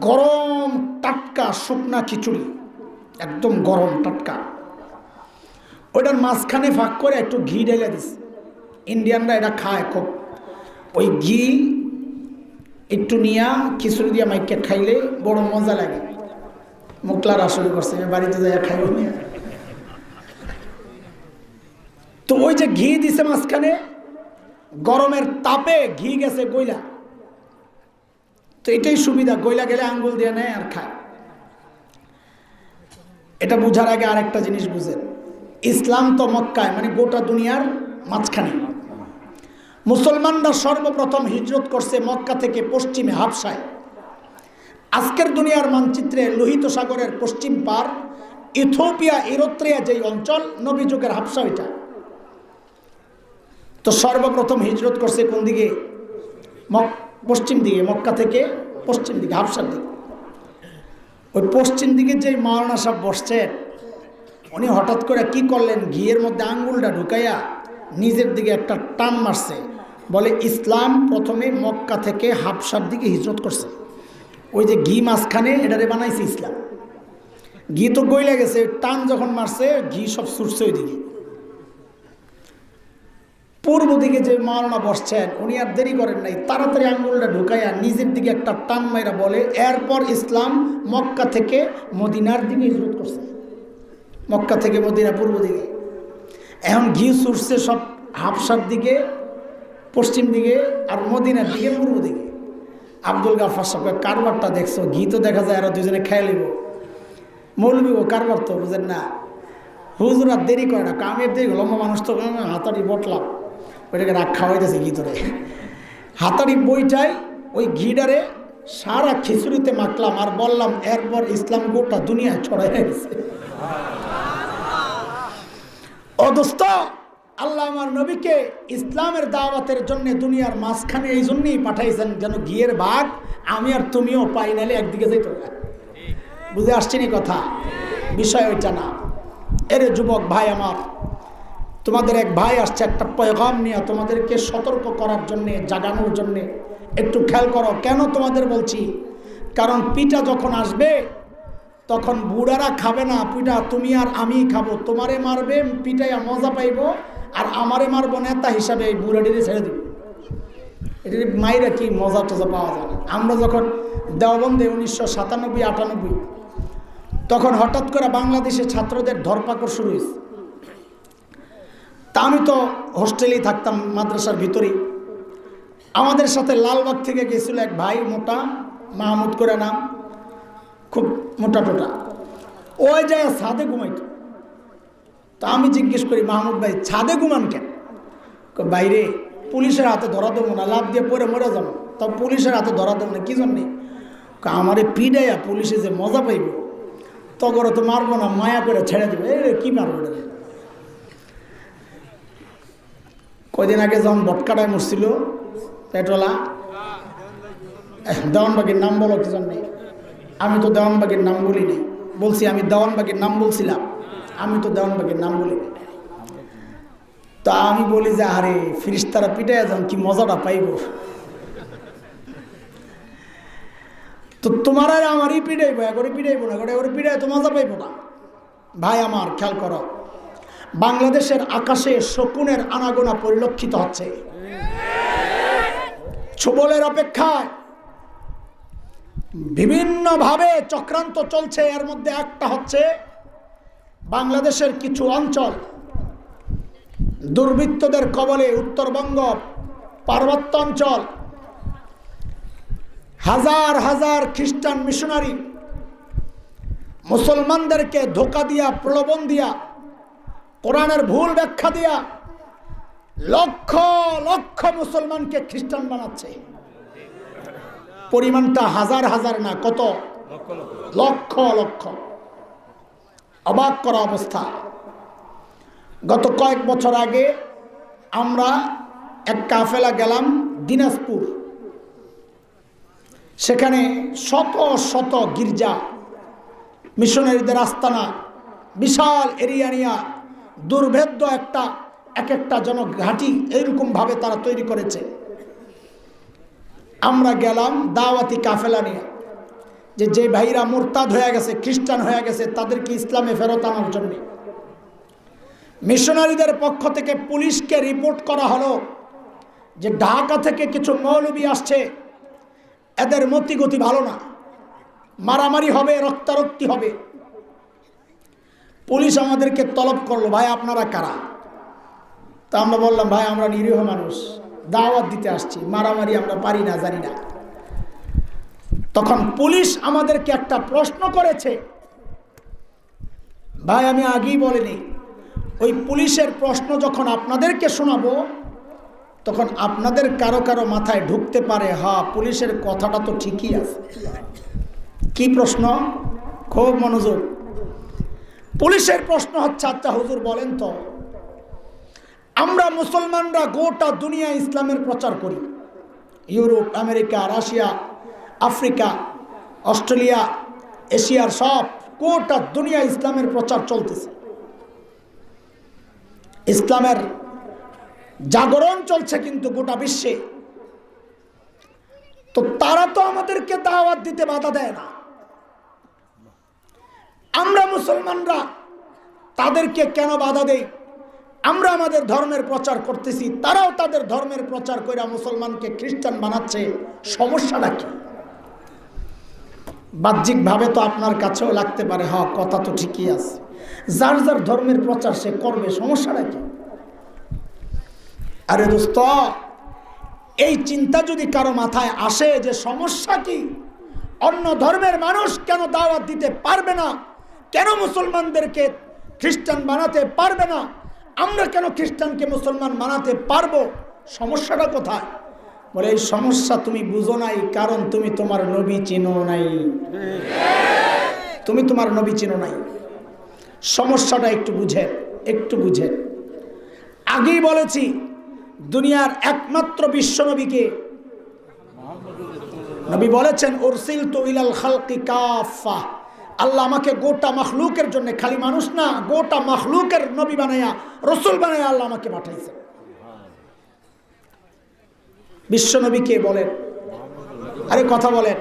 গরম টাটকা শুকনা খিচুড়ি, একদম গরম টাটকা। ওইটার মাঝখানে ফাঁক করে একটু ঘি ঢেলে দিছে। ইন্ডিয়ানরা এটা খায় খুব। ওই ঘি একটু নিয়া খিচুড়ি দিয়া মাইকে খাইলে বড় মজা লাগে। মুখলার আসলে করছে, বাড়িতে যাইয়া খাইব না। তো ওই যে ঘি দিছে মাঝখানে, গরমের তাপে ঘি গেছে গইলা। তো এটাই সুবিধা, গইলা গেলে আঙ্গুল দিয়ে নেয় আর খায়। এটা বুঝার আগে আরেকটা জিনিস বুঝেন, ইসলাম তো মক্কায় মানে গোটা দুনিয়ার মাঝখানে। মুসলমানরা সর্বপ্রথম হিজরত করছে মক্কা থেকে পশ্চিমে হাবশায়। আজকের দুনিয়ার মানচিত্রে লোহিত সাগরের পশ্চিম পার ইথিওপিয়া, ইরিত্রিয়া যেই অঞ্চল, নবী যুগের হাবশা ওইটা। তো সর্বপ্রথম হিজরত করছে কোন দিকে? পশ্চিম দিকে, মক্কা থেকে পশ্চিম দিকে, হাবশার দিকে। ওই পশ্চিম দিকে যে মাওলানা সাহেব বসছেন, উনি হঠাৎ করে কি করলেন, ঘিয়ের মধ্যে আঙ্গুলটা ঢুকাইয়া নিজের দিকে একটা টান মারছে। বলে ইসলাম প্রথমে মক্কা থেকে হাবশার দিকে হিজরত করছে। ওই যে ঘি মাঝখানে, এটারে বানাইছে ইসলাম। ঘি তো গইলা গেছে, টান যখন মারছে ঘি সব ছুটছে ওই দিকে। পূর্ব দিকে যে মাওলানা বসছেন উনি আর দেরি করেন নাই, তাড়াতাড়ি আঙ্গুলটা ঢুকাইয়া নিজের দিকে একটা টান মাইরা বলে এরপর ইসলাম মক্কা থেকে মদিনার দিকে হিজরত করছে। মক্কা থেকে মদিনা পূর্ব দিকে। এখন ঘি ছুটছে সব হাবশার দিকে পশ্চিম দিকে, আর মদিনার দিকে পূর্ব দিকে। আব্দুল গাফফার সাহেব কারবারটা দেখছো, ঘি তো দেখা যায় আরো দুজনে খেয়ে লিব, মৌলবি ও কারবার তো বুঝেন না। হুজুর আর দেরি করে না, কামের দেরি, লম্বা মানুষ তো হাতাড়ি বটলাম, ওইটাকে রাগ খাওয়াইতেছে ঘি ধরে। হাতাড়ি বইটাই ওই ঘিডারে সারা খিচুড়িতে মাখলাম আর বললাম এরপর ইসলাম গোটা দুনিয়ায় ছড়াই গেছে। ও দোস্ত, আল্লাহ আমার নবীকে ইসলামের দাওয়াতের জন্য দুনিয়ার মাঝখানে এই জন্যই পাঠাইছেন যেন ঘিয়ের ভাগ আমি আর তুমিও পাই, নালে একদিকে যেত। বুঝে আসছেনি কথা? বিষয় ওইটা না। এরে যুবক ভাই আমার, তোমাদের এক ভাই আসছে একটা পয়গাম নিয়ে তোমাদেরকে সতর্ক করার জন্যে, জাগানোর জন্যে। একটু খেয়াল করো। কেন তোমাদের বলছি? কারণ পিঠা যখন আসবে তখন বুড়ারা খাবে না পিঠা, তুমি আর আমি খাবো। তোমারে মারবে পিঠাইয়া মজা পাইব, আর আমারে মারবো নেতা হিসাবে এই বুড়াটিরে ছেড়ে দিব। এটি মাইরা কি মজা টজা পাওয়া যায় না। আমরা যখন দেওবন্দে 1997-98 তখন হঠাৎ করে বাংলাদেশে ছাত্রদের ধরপাকড় শুরু হয়েছে। তা আমি তো হোস্টেলেই থাকতাম মাদ্রাসার ভিতরেই। আমাদের সাথে লালবাগ থেকে গেছিল এক ভাই, মোটা, মাহমুদ করে নাম, খুব মোটা টোটা। ওই যায় ছাদে ঘুমাইত। তা আমি জিজ্ঞেস করি, মাহমুদ ভাই ছাদে ঘুমান কেন? বাইরে পুলিশের হাতে ধরা দেবো না, লাভ দিয়ে পরে মরে যাবো। তা পুলিশের হাতে ধরা দেবো না কি জন্যে? আমারে পিডাইয়া পুলিশে যে মজা পাইব, তখন তো মারবো না, মায়া করে ছেড়ে দেবে। এই কি মারবো? কয়দিন আগে যখন বটকাটায় মরছিল পেট্রোলা, দেওয়ানবাগির নাম বলো কি জন্যে? আমি তো দেওয়ানবাগির নাম বলিনি। বলছি আমি দেওয়ানবাগির নাম বলছিলাম, আমি তো দেওয়ানবাগির নাম বলিনি। তা আমি বলি যে আরে ফিরিস্তারা পিটাইয়া যান, কি মজাটা পাইব। তো তোমার আর আমারই পিটাইবো, একরে পিটাইবো না, একরে পিটাই তো মজা পাইবো না। ভাই আমার খেয়াল করো, বাংলাদেশের আকাশে শকুনের আনাগোনা পরিলক্ষিত হচ্ছে। ছবলের অপেক্ষায় বিভিন্নভাবে চক্রান্ত চলছে। এর মধ্যে একটা হচ্ছে বাংলাদেশের কিছু অঞ্চল দুর্বৃত্তদের কবলে। উত্তরবঙ্গ পার্বত্য অঞ্চল, হাজার হাজার খ্রিস্টান মিশনারি মুসলমানদেরকে ধোঁকা দিয়া, প্রলোভন দিয়া, কোরআনের ভুল ব্যাখ্যা দিয়া লক্ষ লক্ষ মুসলমানকে খ্রিস্টান বানাচ্ছে। পরিমাণটা হাজার হাজার না, কত লক্ষ লক্ষ। অবাক করা অবস্থা। গত কয়েক বছর আগে আমরা এক কাফেলা গেলাম দিনাজপুর। সেখানে শত শত গির্জা, মিশনারিদের আস্তানা, বিশাল এরিয়া নিয়া দুর্ভেদ্য এক একটা জনঘাঁটি এইরকমভাবে তারা তৈরি করেছে। আমরা গেলাম দাওয়াতি কাফেলা নিয়ে, যে ভাইরা মুরতাদ হয়ে গেছে, খ্রিস্টান হয়ে গেছে, তাদেরকে ইসলামে ফেরত আনার জন্য। মিশনারিদের পক্ষ থেকে পুলিশকে রিপোর্ট করা হলো যে ঢাকা থেকে কিছু মৌলবি আসছে, এদের মতিগতি ভালো না, মারামারি হবে, রক্তারক্তি হবে। পুলিশ আমাদেরকে তলব করলো, ভাই আপনারা কারা? তা আমরা বললাম, ভাই আমরা নিরীহ মানুষ, দাওয়াত দিতে আসছি, মারামারি আমরা পারি না, জানি না। তখন পুলিশ আমাদেরকে একটা প্রশ্ন করেছে, ভাই আমি আগেই বলিনি, ওই পুলিশের প্রশ্ন যখন আপনাদেরকে শোনাবো তখন আপনাদের কারো কারো মাথায় ঢুকতে পারে, হ্যাঁ পুলিশের কথাটা তো ঠিকই আছে। কি প্রশ্ন? খুব মনোযোগ। পুলিশের প্রশ্ন হচ্ছে, আচ্ছা হুজুর বলেন তো, আমরা মুসলমানরা গোটা দুনিয়া ইসলামের প্রচার করি, Europe, America, Russia, Africa, Australia, এশিয়ার সব গোটা দুনিয়া ইসলামের প্রচার চলতেছে, ইসলামের জাগরণ চলছে কিন্তু গোটা বিশ্বে। তো তারা তো আমাদেরকে দাওয়াত দিতে বাধা দেয় না, আমরা মুসলমানরা তাদেরকে কেন বাধা দেই? আমরা আমাদের ধর্মের প্রচার করতেছি, তারাও তাদের ধর্মের প্রচার করে মুসলমানকে খ্রিস্টান বানাচ্ছে, সমস্যাটা কি? বাহ্যিকভাবে তো আপনার কাছেও লাগতে পারে, হ্যাঁ কথা তো ঠিকই আছে, যার যার ধর্মের প্রচার সে করবে, সমস্যাটা কি? আরে দোস্ত, এই চিন্তা যদি কারো মাথায় আসে যে সমস্যা কি, অন্য ধর্মের মানুষ কেন দাওয়াত দিতে পারবে না, কেন মুসলমানদেরকে খ্রিস্টান বানাতে পারবে না, আমরা কেন খ্রিস্টানকে মুসলমান বানাতে পারবো? সমস্যাটা কোথায়? বলে এই সমস্যা তুমি বুঝো নাই, কারণ তুমি তোমার নবী চিনো নাই। তুমি তোমার নবী চিনো নাই। সমস্যাটা একটু বুঝে। আগেই বলেছি, দুনিয়ার একমাত্র বিশ্ব নবীকে নবী বলেছেন উরসিলতু ইলাল খালকি কাফা, আল্লাহ আমাকে গোটা মখলুকের জন্য, খালি মানুষ না, গোটা মখলুকের নবী বানায়া, রসুল বানায়া আল্লাহ আমাকে পাঠাইছে। বিশ্ব নবী কে বলেন? আরে কথা বলেন,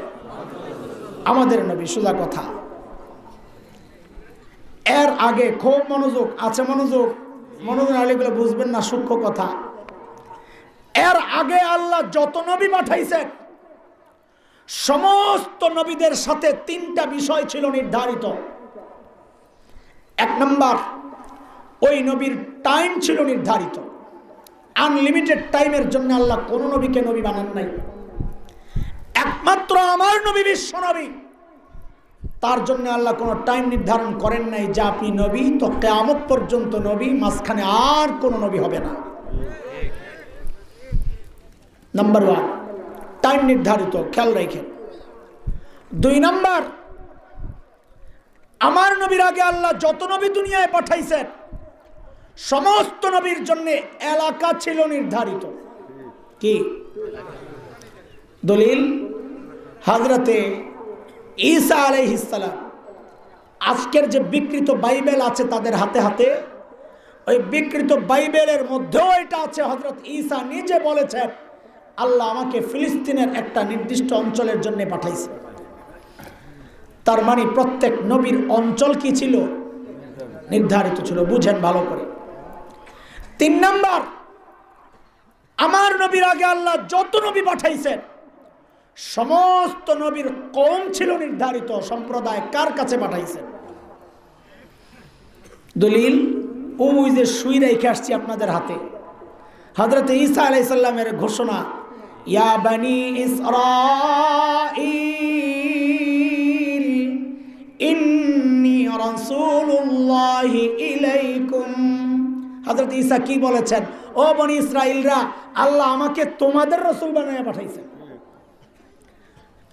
আমাদের নবী, সোজা কথা। এর আগে খুব মনোযোগ আছে, মনোযোগ আলেগুলো বুঝবেন না, সূক্ষ্ম কথা। এর আগে আল্লাহ যত নবী পাঠাইছেন, সমস্ত নবীদের সাথে তিনটা বিষয় ছিল নির্ধারিত। এক নাম্বার, ওই নবীর টাইম ছিল নির্ধারিত। আনলিমিটেড টাইমের জন্য আল্লাহ কোন নবীকে নবী বানান নাই। একমাত্র আমার নবী বিশ্ব নবী, তার জন্য আল্লাহ কোনো টাইম নির্ধারণ করেন নাই যে আপনি নবী তো কিয়ামত পর্যন্ত নবী, মাঝখানে আর কোনো নবী হবে না। নাম্বার 1, টাইম নির্ধারিত, খেয়াল রাখেন। 2 নাম্বার, আমার নবীর আগে আল্লাহ যত নবী দুনিয়ায় পাঠাইছেন, সমস্ত নবীর জন্য এলাকা ছিল নির্ধারিত। কি দলিল? হযরতে ঈসা আলাইহিস সালাম, আজকের যে বিকৃত বাইবেল আছে তাদের হাতে হাতে, ওই বিকৃত বাইবেলের মধ্যেও এটা আছে। হযরত ঈসা নিজে বলেছেন, আল্লাহ আমাকে ফিলিস্তিনের একটা নির্দিষ্ট অঞ্চলের জন্য পাঠাইছে। তার মানে প্রত্যেক নবীর অঞ্চল কি ছিল? নির্ধারিত ছিল। বুঝেন ভালো করে। 3 নাম্বার, আমার নবীর আগে আল্লাহ যত নবী পাঠাইছেন, সমস্ত নবীর কওম ছিল নির্ধারিত, সম্প্রদায় কার কাছে পাঠাইছেন। দলিল ওই যে সুই রেখে আসছি আপনাদের হাতে, হযরত ঈসা আলাইহিস সালামের ঘোষণা, ইয়া বানি ইসরাঈল ইন্নী রাসূলুল্লাহি ইলাইকুম। হযরত ঈসা কি বলেছেন? ও বনি ইসরাইলরা, আল্লাহ আমাকে তোমাদের রাসূল বানায়া পাঠাইছেন।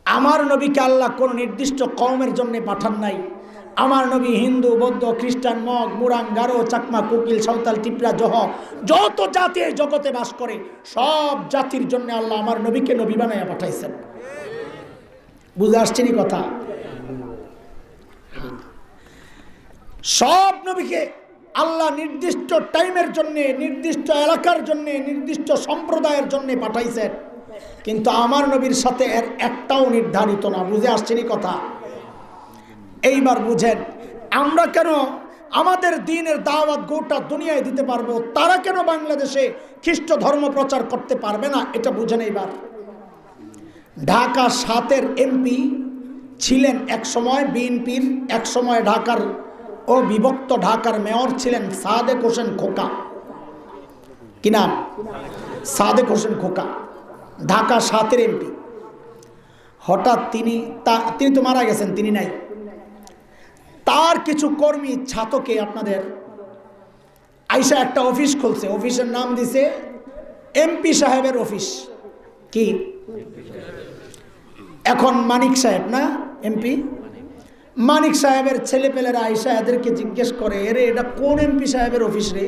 আমার নবীকে আল্লাহ কোন নির্দিষ্ট কওমের জন্য পাঠান নাই। আমার নবী হিন্দু, বৌদ্ধ, খ্রিস্টান, মগ, মুরাং, গারো, চাকমা, কুকিল, সাঁওতাল, টিপরা, জহ, যত জাতি এই জগতে বাস করে সব জাতির জন্য আল্লাহ আমার নবীকে নবী বানায়া পাঠাইছেন। বুঝে আসছেনি কথা? সব নবীকে আল্লাহ নির্দিষ্ট টাইমের জন্য, নির্দিষ্ট এলাকার জন্য, নির্দিষ্ট সম্প্রদায়ের জন্য পাঠাইছেন, কিন্তু আমার নবীর সাথে এর একটাও নির্ধারিত না। বুঝে আসছেনি কথা? এইবার বুঝেন, আমরা কেন আমাদের দ্বীনের দাওয়াত গোটা দুনিয়ায় দিতে পারবো, তারা কেন বাংলাদেশে খ্রিস্ট ধর্ম প্রচার করতে পারবে না? এটা বুঝেন। এইবার ঢাকা 7-এর এমপি ছিলেন এক সময় বিএনপির, এক সময় ঢাকার ও বিভক্ত ঢাকার মেয়র ছিলেন সাদেক হোসেন খোকা। কি নাম? সাদেক হোসেন খোকা, ঢাকা 7-এর এমপি। হঠাৎ তিনি তো মারা গেছেন, তিনি নাই। তার কিছু কর্মী ছাতকে আপনাদের আইসা একটা অফিস খুলছে, অফিসের নাম দিছে এমপি সাহেবের অফিস। কি এখন মানিক সাহেব না এমপি? মানিক সাহেবের ছেলেপেলেরা আইসা এদেরকে জিজ্ঞেস করে, এরে এটা কোন এমপি সাহেবের অফিস রে?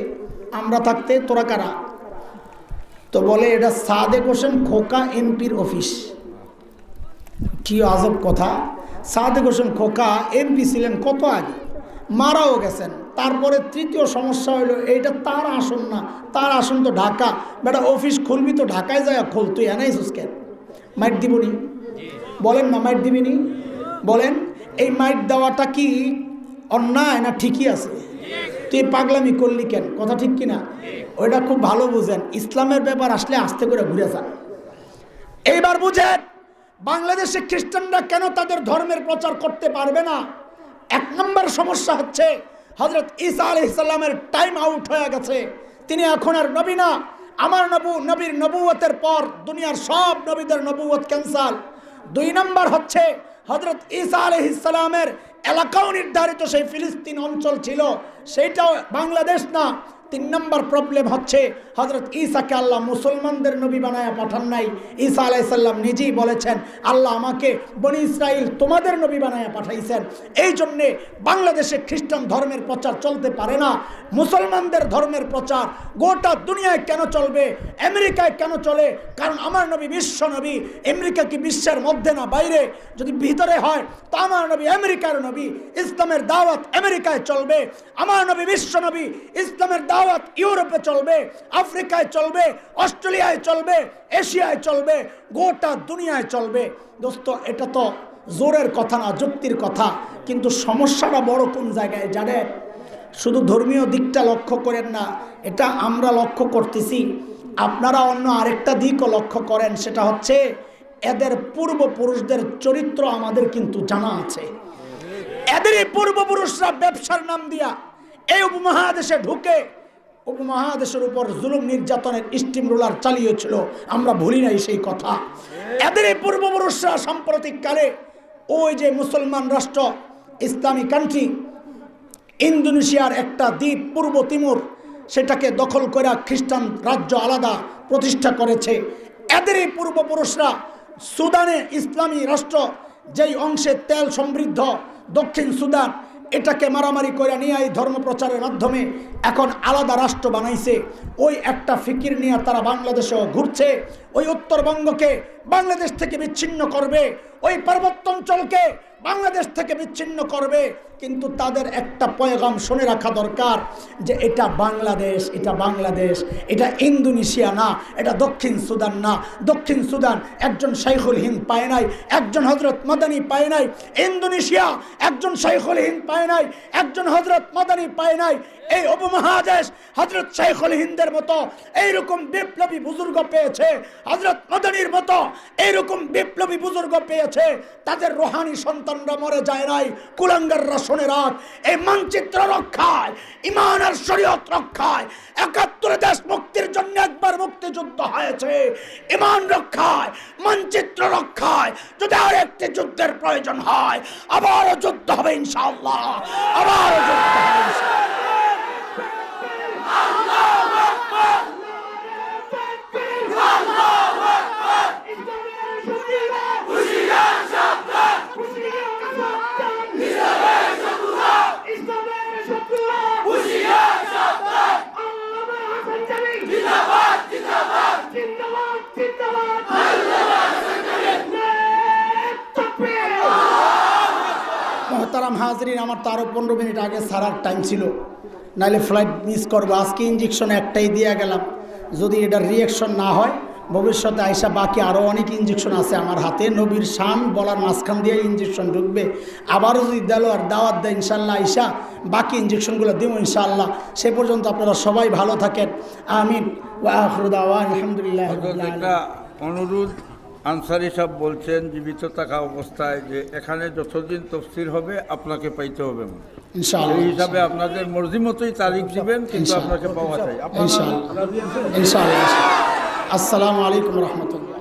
আমরা থাকতে তোরা কারা? তো বলে এটা সাদেক হোসেন খোকা এমপির অফিস। কি আজব কথা! সাদেক হোসেন খোকা এমপি ছিলেন কত আগে, মারাও গেছেন। তারপরে তৃতীয় সমস্যা হলো, এইটা তার আসন না, তার আসন তো ঢাকা। বেটা অফিস খুলবি তো ঢাকায় যায় খোল, তুই এনাইছিস কেন? মাইট দিবনি? বলেন না, মাইট দিবিনি? বলেন, এই মাইট দেওয়াটা কি অন্যায় না ঠিকই আছে? তুই পাগলামি করলি কেন? কথা ঠিক কিনা? ওইটা খুব ভালো বুঝেন। ইসলামের ব্যাপার আসলে আস্তে করে ঘুরে যান। এইবার বুঝেন বাংলাদেশে খ্রিস্টানরা কেন তাদের ধর্মের প্রচার করতে পারবে না। 1 নম্বর সমস্যা হচ্ছে হযরত ঈসা আলাইহিস সালামের টাইম আউট হয়ে গেছে, তিনি এখন আর নবী না। আমার নবীর নবুয়তের পর দুনিয়ার সব নবীদের নবুয়ত ক্যান্সেল। 2 নম্বর হচ্ছে হযরত ঈসা আলাইহিস সালামের এলাকাও নির্ধারিত সেই ফিলিস্তিন অঞ্চল ছিল, সেইটাও বাংলাদেশ না। 3 নম্বর প্রবলেম হচ্ছে হযরত ঈসাকে আল্লাহ মুসলমানদের নবী বানায়া পাঠান নাই। ঈসা আলাইহিস সালাম নিজেই বলেছেন, আল্লাহ আমাকে বনি ইসরাইল তোমাদের নবী বানায়া পাঠাইছেন। এই জন্যে বাংলাদেশে খ্রিস্টান ধর্মের প্রচার চলতে পারে না। মুসলমানদের ধর্মের প্রচার গোটা দুনিয়ায় কেন চলবে, আমেরিকায় কেন চলে? কারণ আমার নবী বিশ্ব নবী। আমেরিকা কি বিশ্বের মধ্যে না বাইরে? যদি ভিতরে হয় তো আমার নবী আমেরিকার নবী, ইসলামের দাওয়াত আমেরিকায় চলবে। আমার নবী বিশ্ব নবী, ইসলামের দাওয়াত ইউরোপে চলবে, আফ্রিকায় চলবে, অস্ট্রেলিয়ায় চলবে, এশিয়ায় চলবে, গোটা দুনিয়ায় চলবে। দোস্ত, এটা তো জোরের কথা না, যুক্তির কথা। কিন্তু সমস্যাটা বড় কোন জায়গায় জানেন? শুধু ধর্মীয় দিকটা লক্ষ্য করেন না, এটা আমরা লক্ষ্য করতেছি, আপনারা অন্য আরেকটা দিকও লক্ষ্য করেন। সেটা হচ্ছে এদের পূর্বপুরুষদের চরিত্র আমাদের কিন্তু জানা আছে। এদেরই পূর্বপুরুষরা ব্যবসার নাম দিয়া এই উপমহাদেশে ঢুকে উপমহাদেশের উপর জুলুম নির্যাতনের স্টিম রোলার চালিয়েছিল। আমরা ভুলি নাই সেই কথা। এদেরই পূর্বপুরুষরা সাম্প্রতিককালে ওই যে মুসলমান রাষ্ট্র, ইসলামী কান্ট্রি ইন্দোনেশিয়ার একটা দ্বীপ পূর্ব তিমুর, সেটাকে দখল করে খ্রিস্টান রাজ্য আলাদা প্রতিষ্ঠা করেছে। এদেরই পূর্বপুরুষরা সুদানে ইসলামী রাষ্ট্র, যেই অংশে তেল সমৃদ্ধ দক্ষিণ সুদান, এটাকে মারামারি করে নিয়ে এই ধর্ম প্রচারের মাধ্যমে এখন আলাদা রাষ্ট্র বানাইছে। ওই একটা ফিকির নিয়ে তারা বাংলাদেশেও ঘুরছে। ওই উত্তরবঙ্গকে বাংলাদেশ থেকে বিচ্ছিন্ন করবে, ওই পার্বত্যাঞ্চলকে বাংলাদেশ থেকে বিচ্ছিন্ন করবে। কিন্তু তাদের একটা পয়গাম শুনে রাখা দরকার যে এটা বাংলাদেশ, এটা বাংলাদেশ, এটা ইন্দোনেশিয়া না, এটা দক্ষিণ সুদান না। দক্ষিণ সুদান একজন শাইখুল হিন্দ পায় নাই, একজন হযরত মাদানী পায় নাই। ইন্দোনেশিয়া একজন শাইখুল হিন্দ পায় নাই, একজন হযরত মাদানী পায় নাই। এই উপমহাদেশ হযরত শাইখুল হিন্দের মতো এইরকম বিপ্লবী বুজুর্গ পেয়েছে, হযরত মাদানীর মতো এইরকম বিপ্লবী বুজুর্গ পেয়েছে। তাদের রুহানি সন্তানরা মরে যায় নাই। কুলাঙ্গাররা শুনে রাখ, এই মানচিত্র রক্ষায়, ইমান আর শরীয়ত রক্ষায় ৭১ দেশ মুক্তির জন্য একবার মুক্তিযুদ্ধ হয়েছে। ইমান রক্ষায়, মানচিত্র রক্ষায় যদি আর একটি যুদ্ধের প্রয়োজন হয়, আবারও যুদ্ধ হবে ইনশাআল্লাহ, আবারও যুদ্ধ হবে ইনশাআল্লাহ। মোহতারাম হাজরিন, আমার তো আরও 15 মিনিট আগে ছাড়ার টাইম ছিল, নাহলে ফ্লাইট মিস করবো। আজকে ইঞ্জেকশন একটাই দিয়ে গেলাম। যদি এটার রিয়াকশন না হয়, ভবিষ্যতে আইসা বাকি আরও অনেক ইঞ্জেকশন আছে আমার হাতে। নবীর শান বলার মাঝখান দিয়ে ইঞ্জেকশন ঢুকবে। আবারও যদি দিল আর দাওয়াত দেয় ইনশাল্লাহ আইসা বাকি ইঞ্জেকশনগুলো দেবো ইনশাআল্লাহ। সে পর্যন্ত আপনারা সবাই ভালো থাকেন, আমিন। ওয়া আখিরু দাওয়ানা আলহামদুলিল্লাহ। একটা অনুরোধ, আনসারী সাহেব বলছেন জীবিত থাকা অবস্থায় যে এখানে যতদিন তফসির হবে আপনাকে পাইতে হবে ইনশাআল্লাহ। এই হিসাবে আপনাদের মর্জি মতোই তারিখ দিবেন, কিন্তু আপনাকে পাওয়া চাই। ইনশাআল্লাহ ইনশাআল্লাহ। আসসালামু আলাইকুম রহমতুল্লাহ।